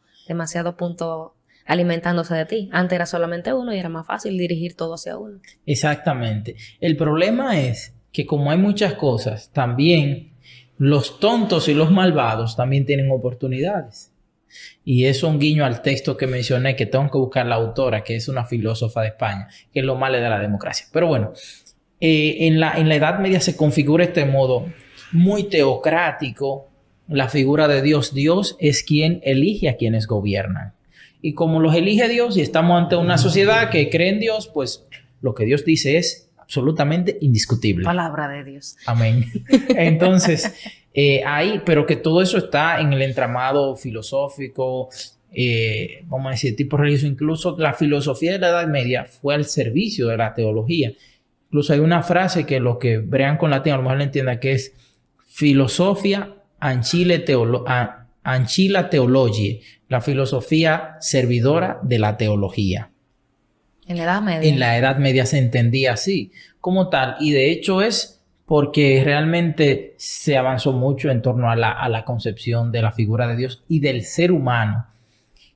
punto alimentándose de ti. Antes era solamente uno y era más fácil dirigir todo hacia uno. Exactamente. El problema es que como hay muchas cosas, también los tontos y los malvados también tienen oportunidades. Y eso es un guiño al texto que mencioné, que tengo que buscar la autora, que es una filósofa de España, que es lo malo de la democracia. Pero bueno, en la Edad Media se configura este modo muy teocrático, la figura de Dios. Dios es quien elige a quienes gobiernan. Y como los elige Dios y estamos ante una sociedad que cree en Dios, pues lo que Dios dice es absolutamente indiscutible. Palabra de Dios. Amén. Entonces, ahí, pero que todo eso está en el entramado filosófico, vamos a decir, tipo religioso. Incluso la filosofía de la Edad Media fue al servicio de la teología. Incluso hay una frase que los que bregan con latín a lo mejor le entiendan, que es filosofia ancilla theologiae, la filosofía servidora de la teología. En la Edad Media. En la Edad Media se entendía así, como tal, y de hecho es porque realmente se avanzó mucho en torno a la concepción de la figura de Dios y del ser humano.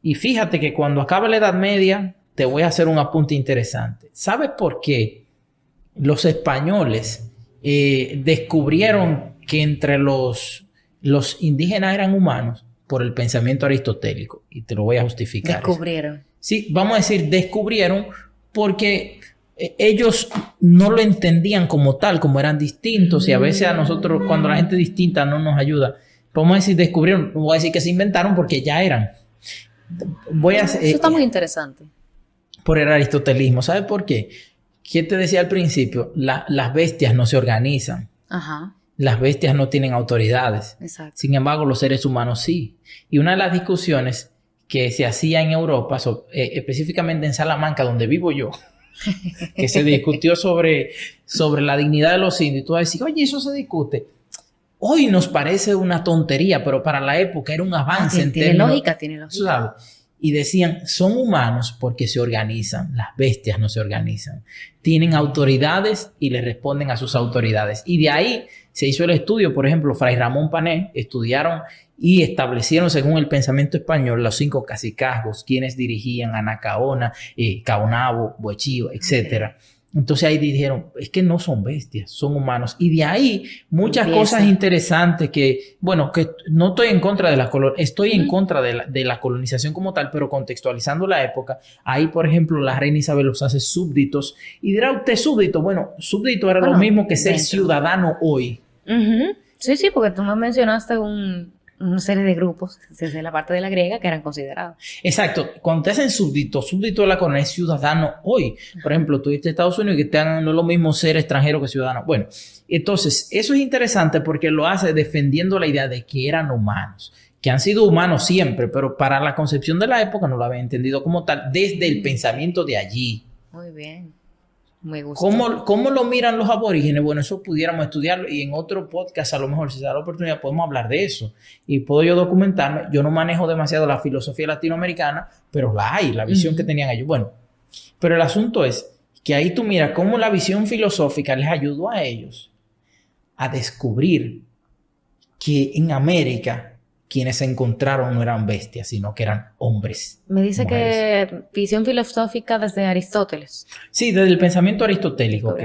Y fíjate que cuando acaba la Edad Media, te voy a hacer un apunte interesante. ¿Sabes por qué los españoles descubrieron que entre los indígenas eran humanos? Por el pensamiento aristotélico. Y te lo voy a justificar. Descubrieron. Sí, vamos a decir, descubrieron porque ellos no lo entendían como tal, como eran distintos. Y a veces a nosotros, cuando la gente distinta no nos ayuda, vamos a decir, descubrieron, no voy a decir que se inventaron porque ya eran. Eso está muy interesante. Por el aristotelismo. ¿Sabes por qué? ¿Qué te decía al principio? Las bestias no se organizan. Ajá. Las bestias no tienen autoridades. Exacto. Sin embargo, los seres humanos sí. Y una de las discusiones que se hacía en Europa, específicamente en Salamanca, donde vivo yo, que se discutió sobre la dignidad de los indios. Y tú vas a decir, oye, eso se discute. Hoy nos parece una tontería, pero para la época era un avance. Tiene lógica, tiene lógica. ¿Sabes? Y decían, son humanos porque se organizan. Las bestias no se organizan. Tienen autoridades y le responden a sus autoridades. Y de ahí se hizo el estudio, por ejemplo, Fray Ramón Pané estudiaron y establecieron, según el pensamiento español, los 5 cacicazgos, quienes dirigían Anacaona, Caonabo, Boechío, etc. Entonces ahí dijeron, es que no son bestias, son humanos. Y de ahí muchas cosas interesantes que, bueno, que no estoy en contra de estoy en contra de la colonización como tal, pero contextualizando la época, ahí, por ejemplo, la reina Isabel los hace súbditos. Y dirá usted súbdito, bueno, súbdito era lo mismo que ser ciudadano hoy. Sí, sí, porque tú me mencionaste una serie de grupos desde la parte de la griega que eran considerados. Exacto. Cuando te hacen súbdito de la corona es ciudadano hoy. Por ejemplo, tú viste a Estados Unidos y que te hagan no es lo mismo ser extranjero que ciudadano. Bueno, entonces eso es interesante porque lo hace defendiendo la idea de que eran humanos, que han sido humanos siempre, pero para la concepción de la época no lo habían entendido como tal desde el pensamiento de allí. Muy bien. Me gustó. ¿Cómo lo miran los aborígenes? Bueno, eso pudiéramos estudiarlo y en otro podcast, a lo mejor, si se da la oportunidad, podemos hablar de eso. Y puedo yo documentarme. Yo no manejo demasiado la filosofía latinoamericana, pero la visión que tenían ellos. Bueno, pero el asunto es que ahí tú miras cómo la visión filosófica les ayudó a ellos a descubrir que en América quienes se encontraron no eran bestias, sino que eran hombres. Me dice que visión filosófica desde Aristóteles. Sí, desde el pensamiento aristotélico,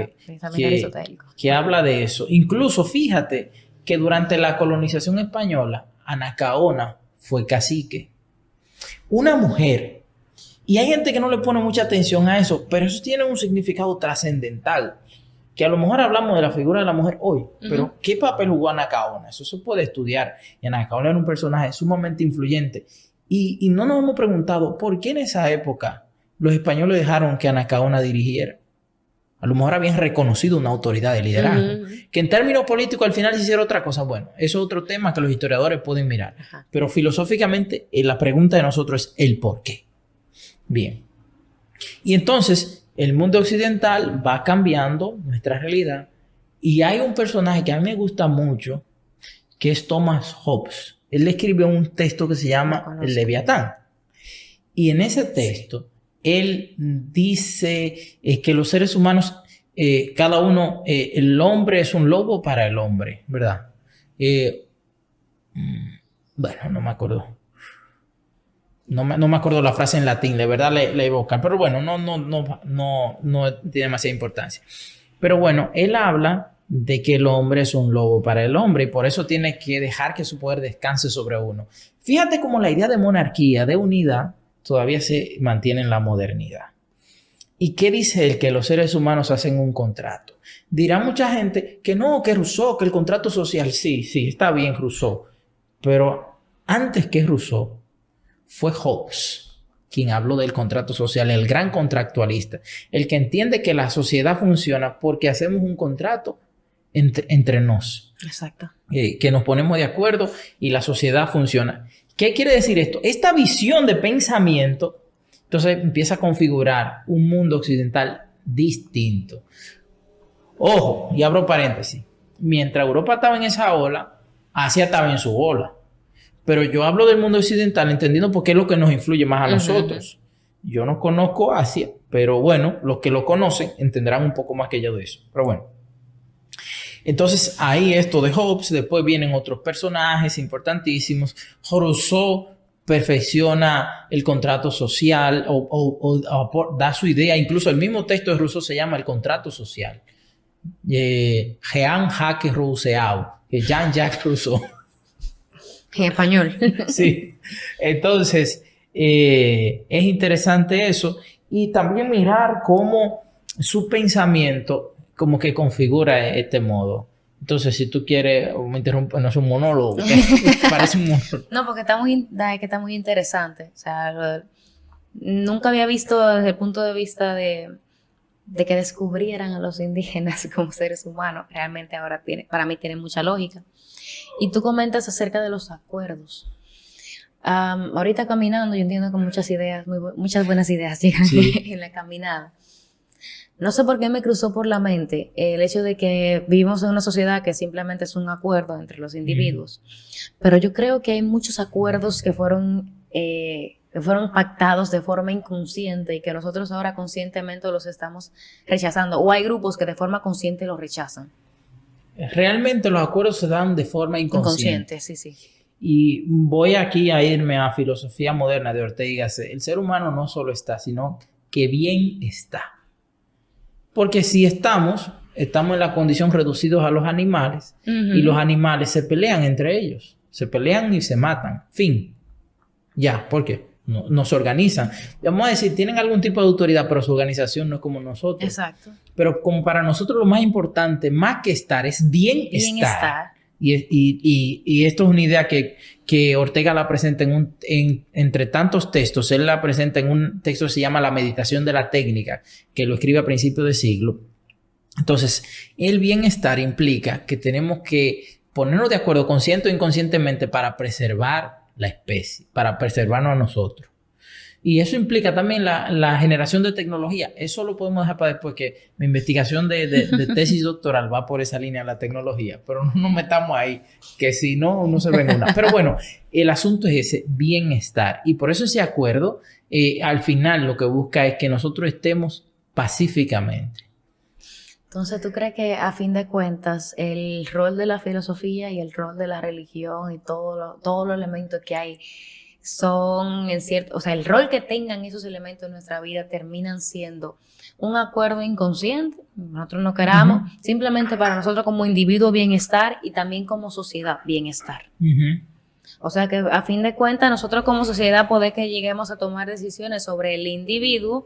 que habla de eso. Incluso, fíjate que durante la colonización española, Anacaona fue cacique. Una mujer. Y hay gente que no le pone mucha atención a eso, pero eso tiene un significado trascendental. Que a lo mejor hablamos de la figura de la mujer hoy, pero ¿qué papel jugó Anacaona? Eso se puede estudiar. Y Anacaona era un personaje sumamente influyente. Y no nos hemos preguntado por qué en esa época los españoles dejaron que Anacaona dirigiera. A lo mejor habían reconocido una autoridad de liderazgo. Que en términos políticos al final se hiciera otra cosa. Bueno, eso es otro tema que los historiadores pueden mirar. Pero filosóficamente la pregunta de nosotros es el por qué. Bien. Y entonces el mundo occidental va cambiando nuestra realidad y hay un personaje que a mí me gusta mucho que es Thomas Hobbes. Él escribió un texto que se llama El Leviatán Y en ese texto, él dice que los seres humanos, cada uno, el hombre es un lobo para el hombre, ¿verdad? Bueno, no me acuerdo. No me acuerdo la frase en latín, de verdad le evoca, pero bueno, no tiene demasiada importancia. Pero bueno, él habla de que el hombre es un lobo para el hombre y por eso tiene que dejar que su poder descanse sobre uno. Fíjate cómo la idea de monarquía, de unidad, todavía se mantiene en la modernidad. ¿Y qué dice él? Que los seres humanos hacen un contrato. Dirá mucha gente que no, que Rousseau, que el contrato social, sí, está bien Rousseau, pero antes que Rousseau, fue Hobbes quien habló del contrato social, el gran contractualista, el que entiende que la sociedad funciona porque hacemos un contrato entre nos. Exacto. Que nos ponemos de acuerdo y la sociedad funciona. ¿Qué quiere decir esto? Esta visión de pensamiento, entonces empieza a configurar un mundo occidental distinto. Ojo, y abro paréntesis, mientras Europa estaba en esa ola, Asia estaba en su ola. Pero yo hablo del mundo occidental entendiendo por qué es lo que nos influye más a nosotros. Yo no conozco Asia, pero bueno, los que lo conocen entenderán un poco más que yo de eso. Pero bueno. Entonces, ahí esto de Hobbes, después vienen otros personajes importantísimos. Rousseau perfecciona el contrato social o da su idea. Incluso el mismo texto de Rousseau se llama el contrato social. Jean-Jacques Rousseau, Jean-Jacques Rousseau. En español. Sí. Entonces, es interesante eso. Y también mirar cómo su pensamiento como que configura este modo. Entonces, si tú quieres, me interrumpo, no es un monólogo. Parece un monólogo. No, porque está muy interesante. O sea, nunca había visto desde el punto de vista de que descubrieran a los indígenas como seres humanos. Realmente ahora para mí tiene mucha lógica. Y tú comentas acerca de los acuerdos. Ahorita caminando, yo entiendo que muchas buenas ideas llegan en la caminada. No sé por qué me cruzó por la mente el hecho de que vivimos en una sociedad que simplemente es un acuerdo entre los individuos. Pero yo creo que hay muchos acuerdos que fueron pactados de forma inconsciente y que nosotros ahora conscientemente los estamos rechazando. O hay grupos que de forma consciente los rechazan. Realmente los acuerdos se dan de forma inconsciente. Sí. Y voy aquí a irme a filosofía moderna de Ortega y Gasset. El ser humano no solo está, sino que bien está. Porque si estamos en la condición reducidos a los animales y los animales se pelean entre ellos. Se pelean y se matan. Fin. Ya, ¿por qué? No se organizan. Vamos a decir, tienen algún tipo de autoridad, pero su organización no es como nosotros. Exacto. Pero como para nosotros lo más importante, más que estar, es bienestar. Y esto es una idea que Ortega la presenta entre tantos textos. Él la presenta en un texto que se llama La meditación de la técnica, que lo escribe a principios de siglo. Entonces, el bienestar implica que tenemos que ponernos de acuerdo consciente o inconscientemente para preservar la especie, para preservarnos a nosotros. Y eso implica también la generación de tecnología. Eso lo podemos dejar para después, que mi investigación de tesis doctoral va por esa línea de la tecnología. Pero no nos metamos ahí, que si no se ve una. Pero bueno, el asunto es ese, bienestar. Y por eso ese acuerdo, al final lo que busca es que nosotros estemos pacíficamente. Entonces, ¿tú crees que a fin de cuentas el rol de la filosofía y el rol de la religión y todos los elementos que hay son el rol que tengan esos elementos en nuestra vida terminan siendo un acuerdo inconsciente, nosotros no queramos, simplemente para nosotros como individuo bienestar y también como sociedad bienestar? O sea que a fin de cuentas nosotros como sociedad puede que lleguemos a tomar decisiones sobre el individuo.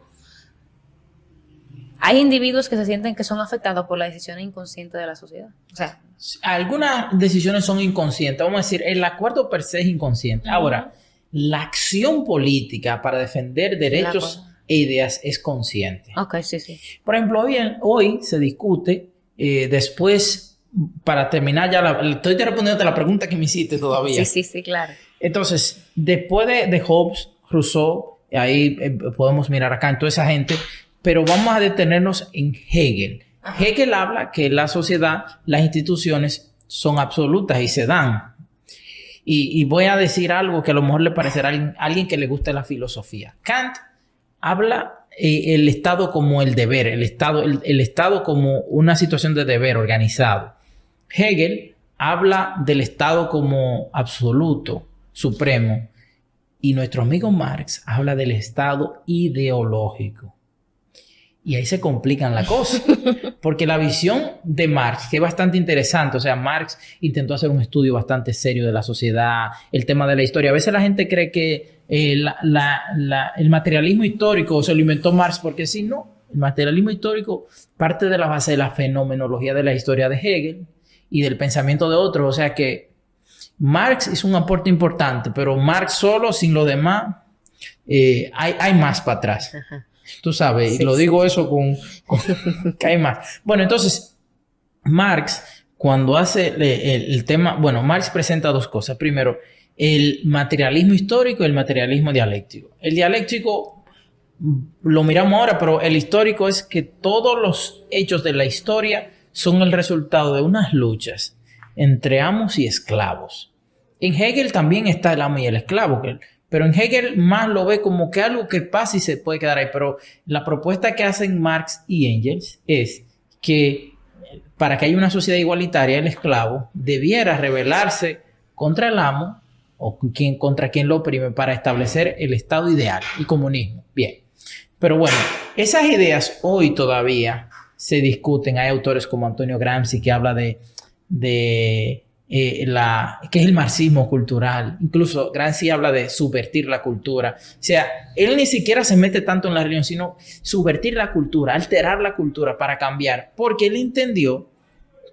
Hay individuos que se sienten que son afectados por la decisión inconsciente de la sociedad. O sea, algunas decisiones son inconscientes. Vamos a decir, el acuerdo per se es inconsciente. Ahora, la acción política para defender derechos e ideas es consciente. Ok, sí. Por ejemplo, hoy se discute, después, para terminar ya, estoy respondiendo a la pregunta que me hiciste todavía. Sí, claro. Entonces, después de Hobbes, Rousseau, ahí podemos mirar acá en toda esa gente, pero vamos a detenernos en Hegel. Hegel habla que la sociedad, las instituciones son absolutas y se dan. Y voy a decir algo que a lo mejor le parecerá a alguien que le guste la filosofía. Kant habla el Estado como el deber, el Estado como una situación de deber organizado. Hegel habla del Estado como absoluto, supremo. Y nuestro amigo Marx habla del Estado ideológico. Y ahí se complican la cosa. Porque la visión de Marx, que es bastante interesante, o sea, Marx intentó hacer un estudio bastante serio de la sociedad, el tema de la historia. A veces la gente cree que el materialismo histórico se lo inventó Marx, porque si no, el materialismo histórico parte de la base de la fenomenología de la historia de Hegel y del pensamiento de otros. O sea que Marx hizo un aporte importante, pero Marx solo, sin lo demás, hay más para atrás. Ajá. Tú sabes, sí, y lo digo eso con que hay más. Bueno, entonces, Marx, cuando hace el tema... Bueno, Marx presenta dos cosas. Primero, el materialismo histórico y el materialismo dialéctico. El dialéctico lo miramos ahora, pero el histórico es que todos los hechos de la historia son el resultado de unas luchas entre amos y esclavos. En Hegel también está el amo y el esclavo, pero en Hegel más lo ve como que algo que pasa y se puede quedar ahí. Pero la propuesta que hacen Marx y Engels es que para que haya una sociedad igualitaria, el esclavo debiera rebelarse contra el amo o contra quien lo oprime para establecer el estado ideal, el comunismo. Bien. Pero bueno, esas ideas hoy todavía se discuten. Hay autores como Antonio Gramsci que habla de que es el marxismo cultural. Incluso Gramsci habla de subvertir la cultura. O sea, él ni siquiera se mete tanto en la religión, sino subvertir la cultura, alterar la cultura para cambiar, porque él entendió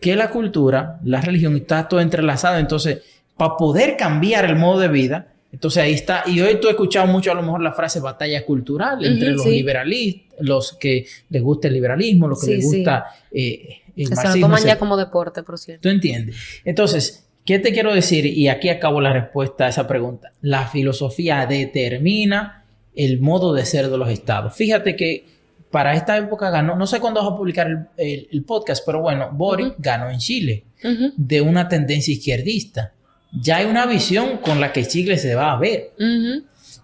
que la cultura, la religión está todo entrelazado. Entonces, para poder cambiar el modo de vida, entonces ahí está. Y hoy tú has escuchado mucho a lo mejor la frase batalla cultural entre los liberalistas, los que les gusta el liberalismo, los que les gusta el que marxismo. Se lo toman ya como deporte, por cierto. ¿Tú entiendes? Entonces, ¿qué te quiero decir? Y aquí acabo la respuesta a esa pregunta. La filosofía determina el modo de ser de los estados. Fíjate que para esta época ganó, no sé cuándo vas a publicar el podcast, pero bueno, Boric ganó en Chile de una tendencia izquierdista. Ya hay una visión con la que Chile se va a ver.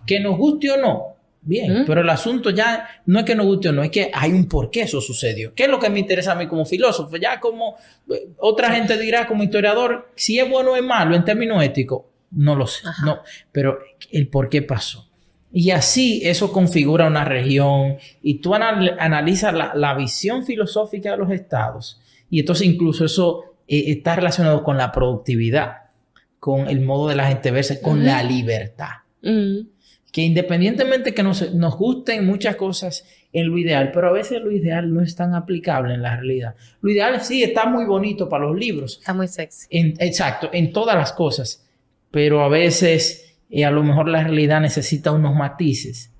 Que nos guste o no, bien, pero el asunto ya no es que nos guste o no, es que hay un por qué eso sucedió. ¿Qué es lo que me interesa a mí como filósofo? Ya como otra gente dirá como historiador, si es bueno o es malo en términos éticos, no lo sé, no, pero el por qué pasó. Y así eso configura una región y tú analizas la visión filosófica de los estados y entonces incluso eso está relacionado con la productividad, con el modo de la gente verse, con la libertad. Que independientemente que nos gusten muchas cosas en lo ideal, pero a veces lo ideal no es tan aplicable en la realidad. Lo ideal sí está muy bonito para los libros. Está muy sexy. Exacto, en todas las cosas. Pero a veces a lo mejor la realidad necesita unos matices.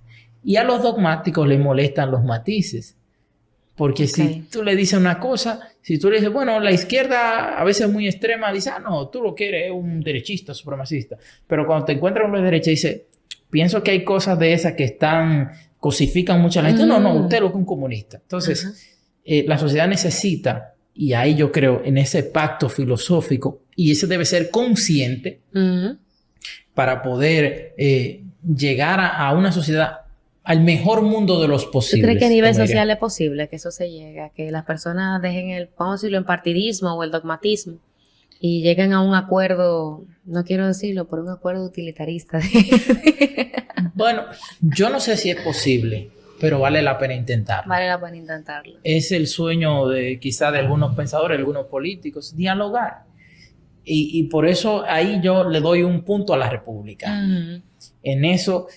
Y a los dogmáticos les molestan los matices. Porque si tú le dices una cosa, si tú le dices, bueno, la izquierda a veces es muy extrema, dice, no, tú lo que eres un derechista, supremacista. Pero cuando te encuentras con la derecha, dice, pienso que hay cosas de esas que cosifican mucho a la gente. No, usted lo que es un comunista. Entonces, la sociedad necesita, y ahí yo creo, en ese pacto filosófico, y ese debe ser consciente para poder llegar a una sociedad, al mejor mundo de los posibles. ¿Tú crees que a nivel social es posible que eso se llegue? A que las personas dejen vamos a decirlo, el partidismo o el dogmatismo y lleguen a un acuerdo, no quiero decirlo, pero un acuerdo utilitarista. Bueno, yo no sé si es posible, pero vale la pena intentarlo. Vale la pena intentarlo. Es el sueño quizá de algunos pensadores, algunos políticos, dialogar. Y por eso ahí yo le doy un punto a la República. En eso,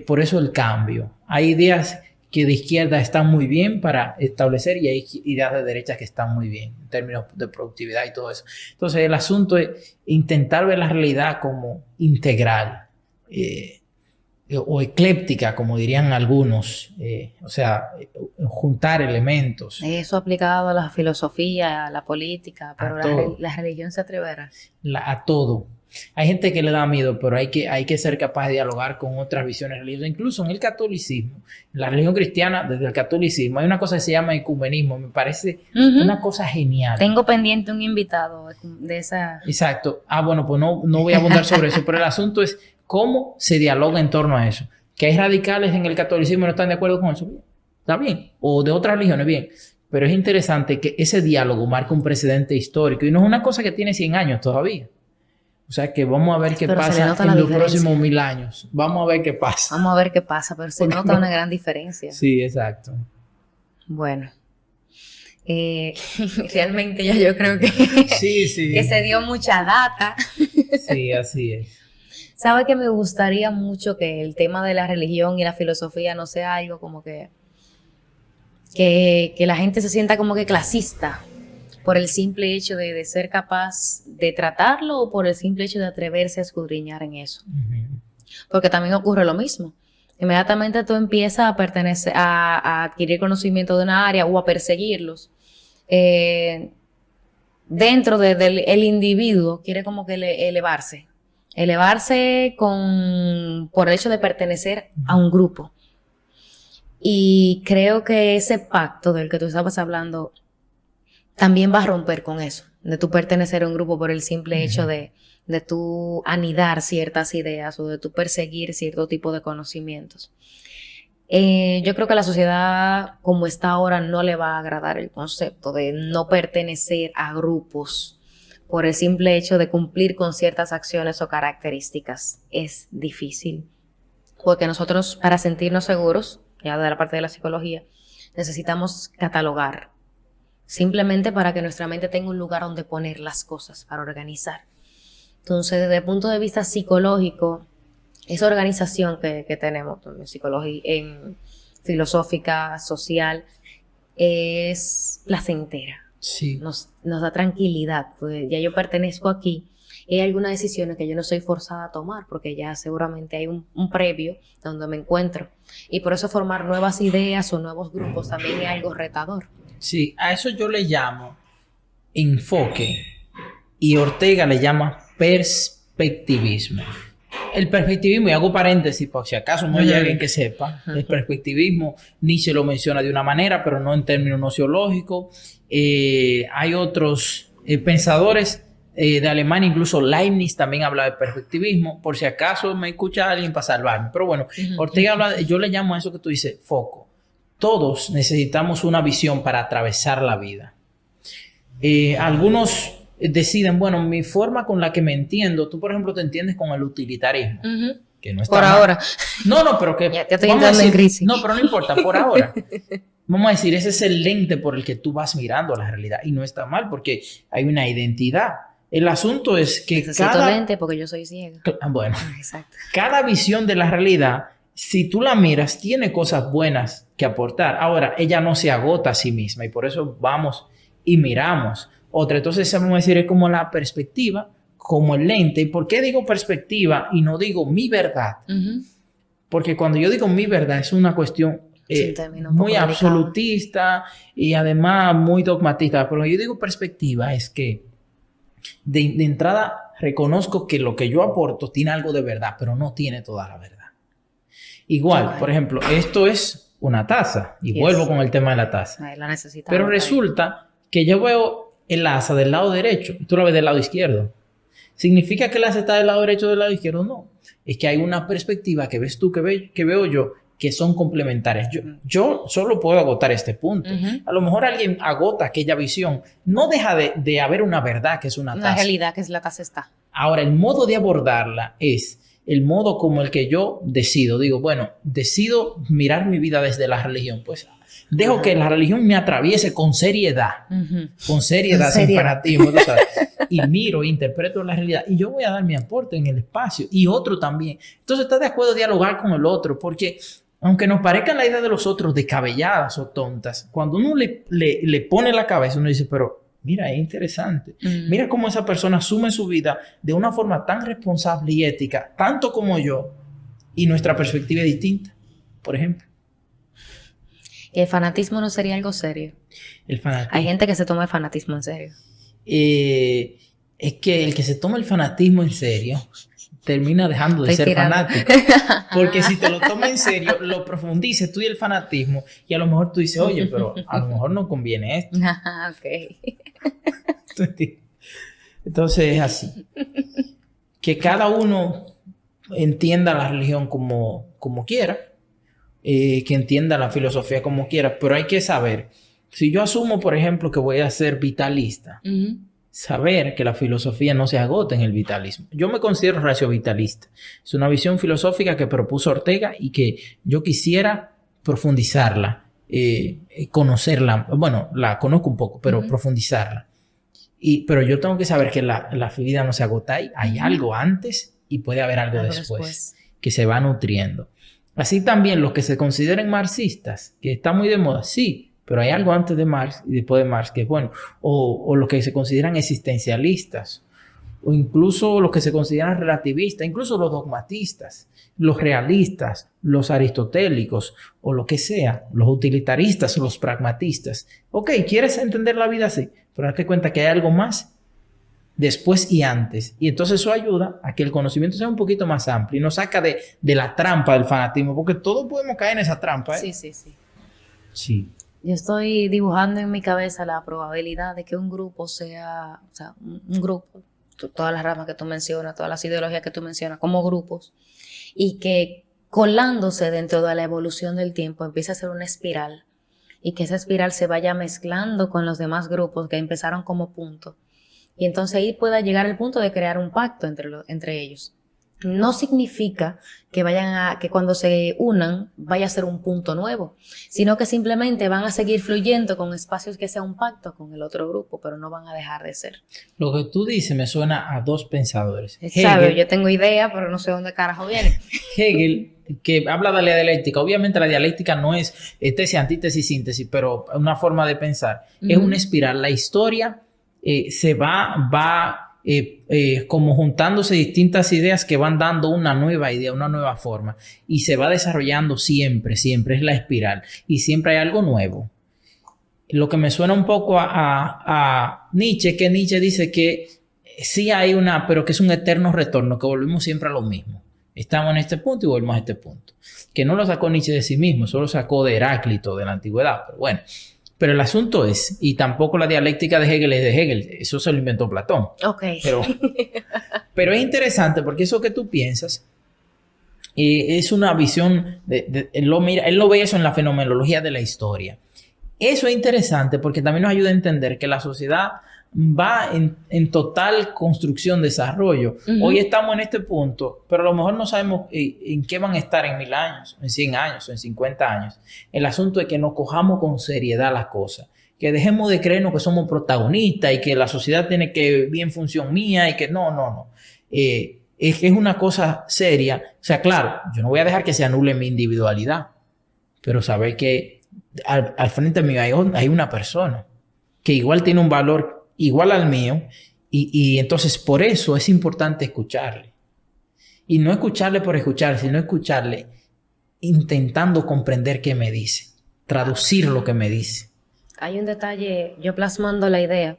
por eso el cambio. Hay ideas que de izquierda están muy bien para establecer y hay ideas de derecha que están muy bien en términos de productividad y todo eso. Entonces el asunto es intentar ver la realidad como integral o ecléptica, como dirían algunos. O sea, juntar elementos. Eso aplicado a la filosofía, a la política, pero la religión se atreverá. A todo. Hay gente que le da miedo, pero hay que ser capaz de dialogar con otras visiones religiosas. Incluso en el catolicismo, en la religión cristiana, desde el catolicismo, hay una cosa que se llama ecumenismo. Me parece una cosa genial. Tengo pendiente un invitado de esa... Exacto. Bueno, pues no voy a abundar sobre eso, pero el asunto es cómo se dialoga en torno a eso. Que hay radicales en el catolicismo y no están de acuerdo con eso. Está bien. O de otras religiones, bien. Pero es interesante que ese diálogo marca un precedente histórico y no es una cosa que tiene 100 años todavía. O sea que vamos a ver qué pasa en los próximos 1000 años. Vamos a ver qué pasa. Vamos a ver qué pasa, pero se nota una gran diferencia. Sí, exacto. Bueno. Realmente yo creo que, sí. que se dio mucha data. Sí, así es. ¿Sabe que me gustaría mucho que el tema de la religión y la filosofía no sea algo como que la gente se sienta como que clasista por el simple hecho de ser capaz de tratarlo o por el simple hecho de atreverse a escudriñar en eso? Porque también ocurre lo mismo. Inmediatamente tú empiezas a pertenecer, a adquirir conocimiento de una área o a perseguirlos. Dentro del individuo quiere como que elevarse por el hecho de pertenecer a un grupo. Y creo que ese pacto del que tú estabas hablando también va a romper con eso, de tú pertenecer a un grupo por el simple hecho de tú anidar ciertas ideas o de tú perseguir cierto tipo de conocimientos. Yo creo que a la sociedad como está ahora no le va a agradar el concepto de no pertenecer a grupos por el simple hecho de cumplir con ciertas acciones o características. Es difícil, porque nosotros, para sentirnos seguros, ya de la parte de la psicología, necesitamos catalogar, simplemente para que nuestra mente tenga un lugar donde poner las cosas, para organizar. Entonces, desde el punto de vista psicológico, esa organización que tenemos en filosófica, social, es placentera. Sí. Nos da tranquilidad, pues ya yo pertenezco aquí. Y hay algunas decisiones que yo no soy forzada a tomar porque ya seguramente hay un previo donde me encuentro. Y por eso formar nuevas ideas o nuevos grupos también es algo retador. Sí, a eso yo le llamo enfoque y Ortega le llama perspectivismo. El perspectivismo, y hago paréntesis por si acaso no hay alguien que sepa, el perspectivismo Nietzsche lo menciona de una manera, pero no en términos nociológicos. Hay otros pensadores de Alemania, incluso Leibniz también habla de perspectivismo, por si acaso me escucha alguien para salvarme. Pero bueno, Ortega habla, yo le llamo a eso que tú dices, foco. Todos necesitamos una visión para atravesar la vida. Algunos deciden, bueno, mi forma con la que me entiendo, tú por ejemplo te entiendes con el utilitarismo, que no está por mal. Ahora. No, pero que ya te estoy entrando en crisis. No, pero no importa, por ahora. Vamos a decir, ese es el lente por el que tú vas mirando la realidad y no está mal porque hay una identidad. El asunto es que necesito lente porque yo soy ciega. Bueno, exacto. Cada visión de la realidad, si tú la miras, tiene cosas buenas que aportar. Ahora, ella no se agota a sí misma y por eso vamos y miramos otra. Entonces, vamos a decir, es como la perspectiva, como el lente. ¿Y por qué digo perspectiva y no digo mi verdad? Porque cuando yo digo mi verdad es una cuestión muy absolutista y además muy dogmatista. Pero yo digo perspectiva es que de entrada reconozco que lo que yo aporto tiene algo de verdad, pero no tiene toda la verdad. Igual, por ejemplo, esto es una taza y vuelvo con el tema de la taza. La necesitamos, pero resulta que yo veo el asa del lado derecho y tú la ves del lado izquierdo. ¿Significa que el asa está del lado derecho o del lado izquierdo? No. Es que hay una perspectiva que ves tú, que veo yo, que son complementarias. Yo solo puedo agotar este punto. A lo mejor alguien agota aquella visión. No deja de haber una verdad que es una taza. Una realidad que es la taza está. Ahora, el modo de abordarla es el modo como el que yo decido. Digo, bueno, decido mirar mi vida desde la religión. Pues dejo que la religión me atraviese con seriedad. Con seriedad, sin fanatismo, tú sabes. Y miro, interpreto la realidad. Y yo voy a dar mi aporte en el espacio. Y otro también. Entonces, ¿estás de acuerdo dialogar con el otro? Porque aunque nos parezcan la idea de los otros descabelladas o tontas, cuando uno le pone la cabeza, uno dice, pero mira, es interesante. Mira cómo esa persona asume su vida de una forma tan responsable y ética, tanto como yo, y nuestra perspectiva es distinta, por ejemplo. ¿El fanatismo no sería algo serio? El fanatismo. Hay gente que se toma el fanatismo en serio. es que el que se toma el fanatismo en serio termina dejando de ser fanático. Porque si te lo tomas en serio, lo profundices, estudia el fanatismo y a lo mejor tú dices, oye, pero a lo mejor no conviene esto. Entonces es así. Que cada uno entienda la religión como quiera, que entienda la filosofía como quiera, pero hay que saber, si yo asumo, por ejemplo, que voy a ser vitalista, saber que la filosofía no se agota en el vitalismo. Yo me considero racio-vitalista. Es una visión filosófica que propuso Ortega y que yo quisiera profundizarla, conocerla. Bueno, la conozco un poco, pero profundizarla. Pero yo tengo que saber que la vida no se agota ahí. Hay algo antes y puede haber algo después que se va nutriendo. Así también los que se consideren marxistas, que está muy de moda, sí, pero hay algo antes de Marx y después de Marx que es bueno. O los que se consideran existencialistas, o incluso los que se consideran relativistas, incluso los dogmatistas, los realistas, los aristotélicos, o lo que sea, los utilitaristas o los pragmatistas. Ok, ¿quieres entender la vida así? Pero date cuenta que hay algo más después y antes. Y entonces eso ayuda a que el conocimiento sea un poquito más amplio y nos saca de la trampa del fanatismo, porque todos podemos caer en esa trampa, ¿eh? Sí. Yo estoy dibujando en mi cabeza la probabilidad de que un grupo sea, o sea, un grupo, todas las ramas que tú mencionas, todas las ideologías que tú mencionas como grupos, y que colándose dentro de la evolución del tiempo empiece a ser una espiral, y que esa espiral se vaya mezclando con los demás grupos que empezaron como punto, y entonces ahí pueda llegar al punto de crear un pacto entre ellos. No significa que que cuando se unan vaya a ser un punto nuevo, sino que simplemente van a seguir fluyendo con espacios que sea un pacto con el otro grupo, pero no van a dejar de ser. Lo que tú dices me suena a dos pensadores. Hegel, yo tengo idea, pero no sé dónde carajo viene. Hegel, que habla de la dialéctica. Obviamente la dialéctica no es tesis, antítesis, síntesis, pero una forma de pensar. Es una espiral. La historia se va como juntándose distintas ideas que van dando una nueva idea, una nueva forma, y se va desarrollando siempre es la espiral, y siempre hay algo nuevo. Lo que me suena un poco a Nietzsche, que Nietzsche dice que sí hay pero que es un eterno retorno, que volvemos siempre a lo mismo. Estamos en este punto y volvemos a este punto. Que no lo sacó Nietzsche de sí mismo, solo sacó de Heráclito, de la antigüedad, pero bueno. Pero el asunto es, y tampoco la dialéctica de Hegel es de Hegel, eso se lo inventó Platón. Ok. Pero es interesante porque eso que tú piensas es una visión, él lo ve eso en la fenomenología de la historia. Eso es interesante porque también nos ayuda a entender que la sociedad va en total construcción, desarrollo. Hoy estamos en este punto, pero a lo mejor no sabemos en qué van a estar en 1000 años, en 100 años, en 50 años. El asunto es que nos cojamos con seriedad las cosas, que dejemos de creernos que somos protagonistas y que la sociedad tiene que vivir en función mía y que no. Es una cosa seria. O sea, claro, yo no voy a dejar que se anule mi individualidad, pero saber que al frente mío hay una persona que igual tiene un valor igual al mío, y entonces por eso es importante escucharle. Y no escucharle por escuchar, sino escucharle intentando comprender qué me dice, traducir lo que me dice. Hay un detalle, yo plasmando la idea,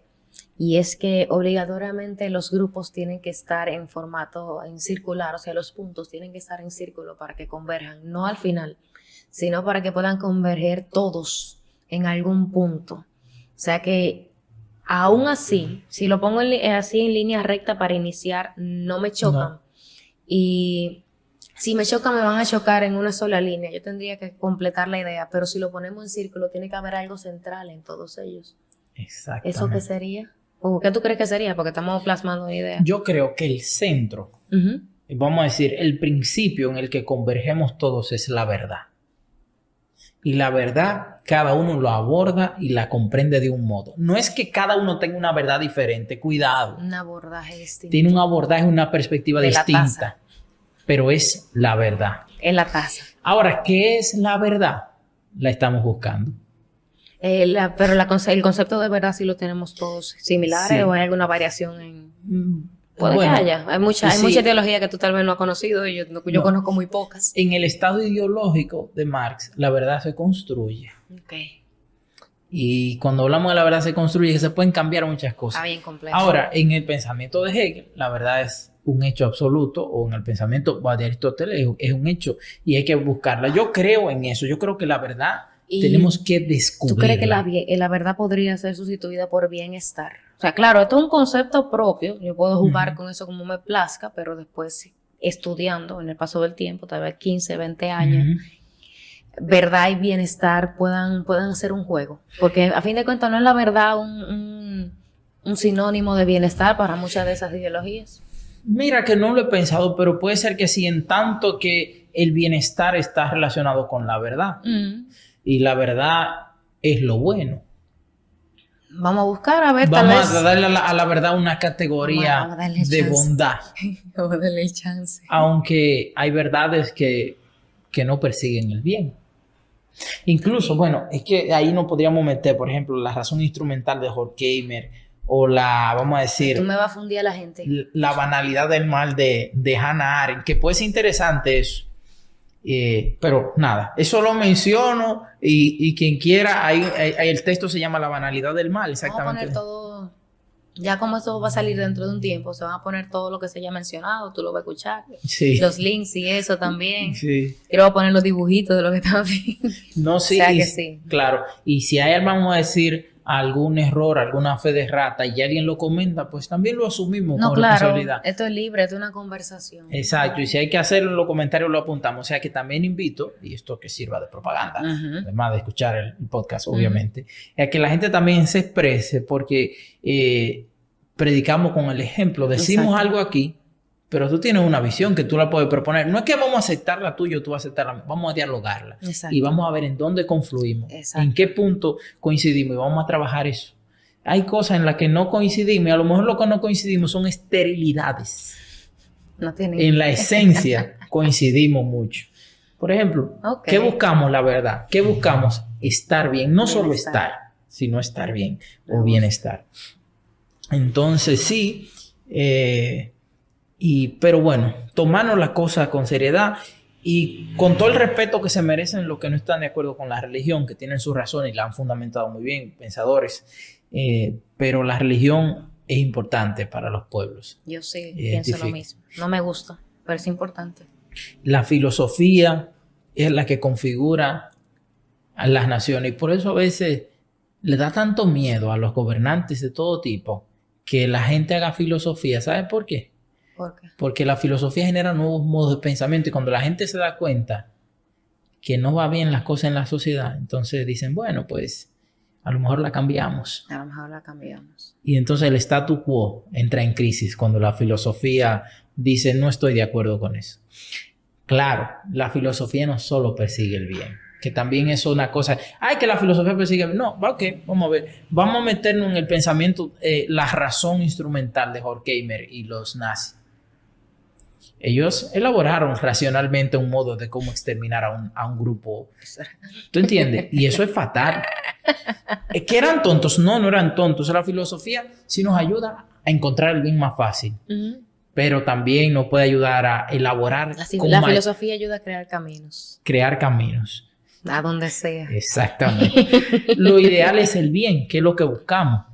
y es que obligatoriamente los grupos tienen que estar en formato en circular, o sea, los puntos tienen que estar en círculo para que converjan, no al final, sino para que puedan converger todos en algún punto. O sea que aún así, si lo pongo así en línea recta para iniciar, no me chocan. No. Y si me chocan, me van a chocar en una sola línea. Yo tendría que completar la idea, pero si lo ponemos en círculo, tiene que haber algo central en todos ellos. Exactamente. ¿Eso qué sería? ¿O qué tú crees que sería? Porque estamos plasmando una idea. Yo creo que el centro, vamos a decir, el principio en el que convergemos todos es la verdad. Y la verdad, cada uno lo aborda y la comprende de un modo. No es que cada uno tenga una verdad diferente, cuidado. Un abordaje distinto. Tiene un abordaje, una perspectiva distinta. Pero es la verdad. Es la taza. Ahora, ¿qué es la verdad? La estamos buscando. Pero el concepto de verdad sí lo tenemos todos similares, sí. ¿O hay alguna variación en...? Puede que haya. Hay mucha ideología que tú tal vez no has conocido y yo conozco muy pocas. En el estado ideológico de Marx, la verdad se construye. Okay. Y cuando hablamos de la verdad se construye, que se pueden cambiar muchas cosas. Está bien complejo. Ahora, en el pensamiento de Hegel, la verdad es un hecho absoluto, o en el pensamiento de Aristóteles es un hecho y hay que buscarla. Yo creo en eso, yo creo que la verdad tenemos que descubrirla. ¿Tú crees que la verdad podría ser sustituida por bienestar? O sea, claro, esto es un concepto propio, yo puedo jugar con eso como me plazca, pero después estudiando en el paso del tiempo, tal vez 15, 20 años, verdad y bienestar puedan ser un juego. Porque a fin de cuentas no es la verdad un sinónimo de bienestar para muchas de esas ideologías. Mira que no lo he pensado, pero puede ser que sí, en tanto que el bienestar está relacionado con la verdad. Y la verdad es lo bueno. Vamos a buscar, a ver, Vamos a darle a la verdad una categoría de bondad. Vamos a darle el chance. Aunque hay verdades que no persiguen el bien. Incluso, bueno, es que ahí no podríamos meter, por ejemplo, la razón instrumental de Horkheimer o la, vamos a decir... Tú me vas a fundir a la gente. La banalidad del mal de Hannah Arendt, que puede ser interesante eso. Pero nada, eso lo menciono y quien quiera, ahí el texto se llama La banalidad del mal, exactamente. Vamos a poner todo, ya como esto va a salir dentro de un tiempo, se van a poner todo lo que se haya mencionado, tú lo vas a escuchar, sí. Los links y eso también, sí. Y luego voy a poner los dibujitos de lo que estamos viendo. No, sí, o sea que sí. Claro, y si hay, vamos a decir, algún error, alguna fe de rata y alguien lo comenta, pues también lo asumimos con responsabilidad. Esto es libre, esto es una conversación. Exacto, y si hay que hacerlo en los comentarios lo apuntamos. O sea que también invito, y esto que sirva de propaganda, además de escuchar el podcast, obviamente, es que la gente también se exprese porque predicamos con el ejemplo, decimos algo aquí, pero tú tienes una visión que tú la puedes proponer. No es que vamos a aceptar la tuya o tú vas a aceptar la mía, vamos a dialogarla. Exacto. Y vamos a ver en dónde confluimos, Exacto. en qué punto coincidimos y vamos a trabajar eso. Hay cosas en las que no coincidimos y a lo mejor lo que no coincidimos son esterilidades. No tiene... En la esencia coincidimos mucho. Por ejemplo, ¿qué buscamos la verdad? ¿Qué buscamos? Estar bien. No solo estar, sino estar bien o bienestar. Entonces sí, pero bueno, tomarnos las cosas con seriedad y con todo el respeto que se merecen los que no están de acuerdo con la religión, que tienen sus razones y la han fundamentado muy bien, pensadores, pero la religión es importante para los pueblos. Yo sí pienso lo mismo. No me gusta, pero es importante. La filosofía es la que configura a las naciones y por eso a veces le da tanto miedo a los gobernantes de todo tipo que la gente haga filosofía. ¿Sabes por qué? ¿Por qué? Porque la filosofía genera nuevos modos de pensamiento y cuando la gente se da cuenta que no va bien las cosas en la sociedad, entonces dicen, bueno, pues a lo mejor la cambiamos. A lo mejor la cambiamos. Y entonces el statu quo entra en crisis cuando la filosofía dice, no estoy de acuerdo con eso. Claro, la filosofía no solo persigue el bien, que también es una cosa, que la filosofía persigue el bien. No, ok, vamos a ver. Vamos a meternos en el pensamiento, la razón instrumental de Horkheimer y los nazis. Ellos elaboraron racionalmente un modo de cómo exterminar a un grupo. ¿Tú entiendes? Y eso es fatal. ¿Es que eran tontos? No eran tontos. La filosofía sí nos ayuda a encontrar el bien más fácil. Pero también nos puede ayudar a elaborar. La filosofía ayuda a crear caminos. Crear caminos. A donde sea. Exactamente. Lo ideal es el bien, que es lo que buscamos.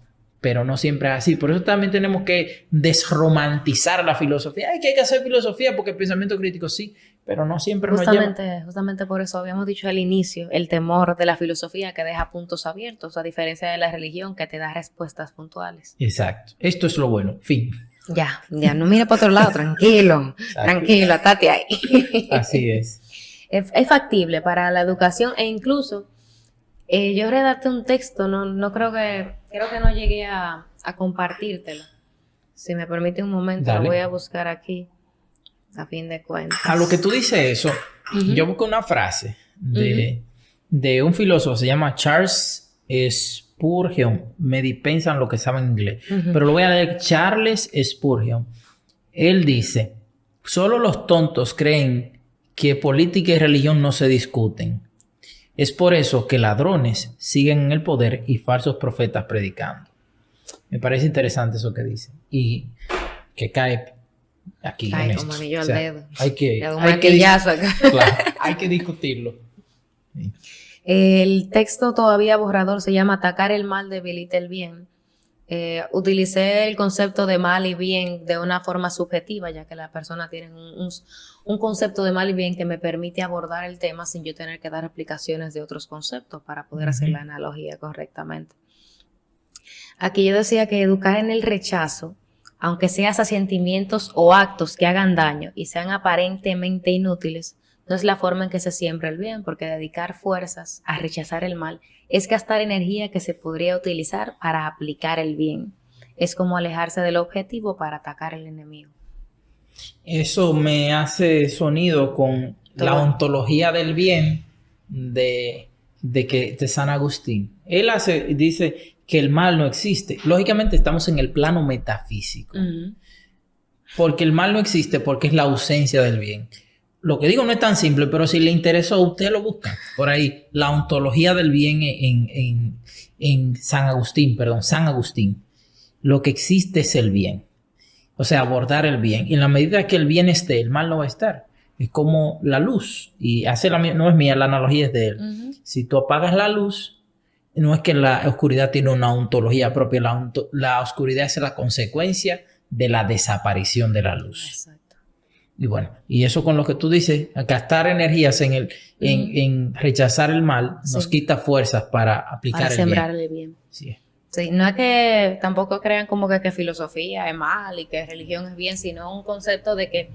Pero no siempre es así. Por eso también tenemos que desromantizar la filosofía. Que hay que hacer filosofía porque el pensamiento crítico sí, pero no siempre nos lleva. Justamente por eso habíamos dicho al inicio, el temor de la filosofía que deja puntos abiertos, a diferencia de la religión que te da respuestas puntuales. Exacto. Esto es lo bueno. Fin. Ya, no mire para otro lado, tranquilo, tranquilo, atate ahí. Así es. Es factible para la educación e incluso yo redacté un texto, creo que no llegué a compartírtelo. Si me permite un momento, lo voy a buscar aquí, a fin de cuentas. A lo que tú dices eso, yo busqué una frase de un filósofo, se llama Charles Spurgeon, me dispensan lo que saben inglés, pero lo voy a leer. Charles Spurgeon. Él dice, solo los tontos creen que política y religión no se discuten. Es por eso que ladrones siguen en el poder y falsos profetas predicando. Me parece interesante eso que dice. Y que cae aquí. Cae como anillo al dedo. Hay que acá. Claro, hay que discutirlo. Sí. El texto todavía borrador se llama Atacar el mal debilita el bien. Utilicé el concepto de mal y bien de una forma subjetiva, ya que las personas tienen un concepto de mal y bien que me permite abordar el tema sin yo tener que dar explicaciones de otros conceptos para poder hacer la analogía correctamente. Aquí yo decía que educar en el rechazo, aunque sea hacia sentimientos o actos que hagan daño y sean aparentemente inútiles, no es la forma en que se siembra el bien, porque dedicar fuerzas a rechazar el mal es gastar energía que se podría utilizar para aplicar el bien. Es como alejarse del objetivo para atacar al enemigo. Eso me hace sonido con la ontología del bien de San Agustín. Él dice que el mal no existe. Lógicamente estamos en el plano metafísico. Porque el mal no existe porque es la ausencia del bien. Lo que digo no es tan simple, pero si le interesó, usted lo busca. Por ahí, la ontología del bien en San Agustín. Lo que existe es el bien. O sea, abordar el bien. Y en la medida que el bien esté, el mal no va a estar. Es como la luz. Y no es mía, la analogía es de él. Si tú apagas la luz, no es que la oscuridad tiene una ontología propia. La oscuridad es la consecuencia de la desaparición de la luz. Exacto. Y bueno, y eso con lo que tú dices, gastar energías en rechazar el mal, nos quita fuerzas para aplicar el bien. Para sembrar el bien. Sí, no es que tampoco crean como que filosofía es mal y que religión es bien, sino un concepto de que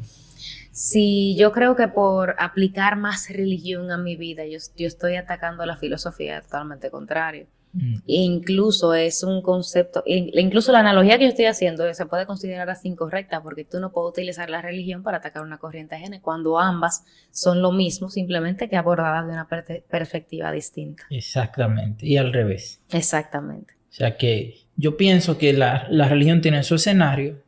si yo creo que por aplicar más religión a mi vida, yo estoy atacando la filosofía, totalmente contrario. E incluso es un concepto, incluso la analogía que yo estoy haciendo se puede considerar así incorrecta, porque tú no puedes utilizar la religión para atacar una corriente ajena, cuando ambas son lo mismo, simplemente que abordadas de una perspectiva distinta. Exactamente, y al revés. Exactamente. O sea que yo pienso que la religión tiene su escenario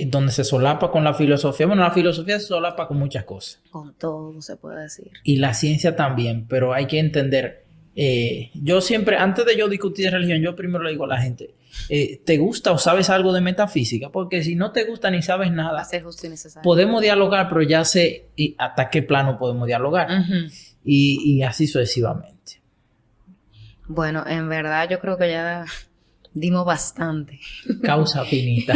donde se solapa con la filosofía. Bueno, la filosofía se solapa con muchas cosas. Con todo se puede decir. Y la ciencia también, pero hay que entender. Yo siempre, antes de yo discutir religión, yo primero le digo a la gente, ¿te gusta o sabes algo de metafísica? Porque si no te gusta ni sabes nada, hacer justo y necesario. Podemos dialogar, pero ya sé hasta qué plano podemos dialogar. Y así sucesivamente. Bueno, en verdad yo creo que ya dimos bastante. Causa finita.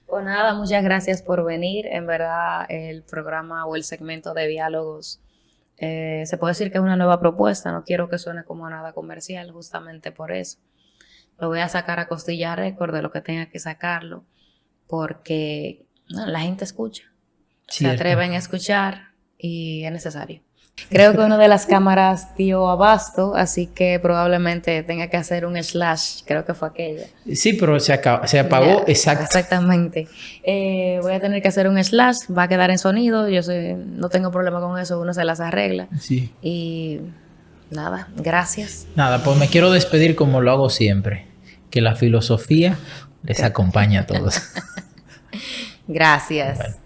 Pues nada, muchas gracias por venir. En verdad el programa o el segmento de diálogos se puede decir que es una nueva propuesta. No quiero que suene como nada comercial, justamente por eso. Lo voy a sacar a costilla récord de lo que tenga que sacarlo, porque la gente escucha. Cierto. Se atreven a escuchar y es necesario. Creo que una de las cámaras dio abasto, así que probablemente tenga que hacer un slash. Creo que fue aquella. Sí, pero se apagó. Exactamente. Voy a tener que hacer un slash, va a quedar en sonido. No tengo problema con eso, uno se las arregla. Sí. Y nada, gracias. Nada, pues me quiero despedir como lo hago siempre. Que la filosofía les acompañe a todos. Gracias. Bueno.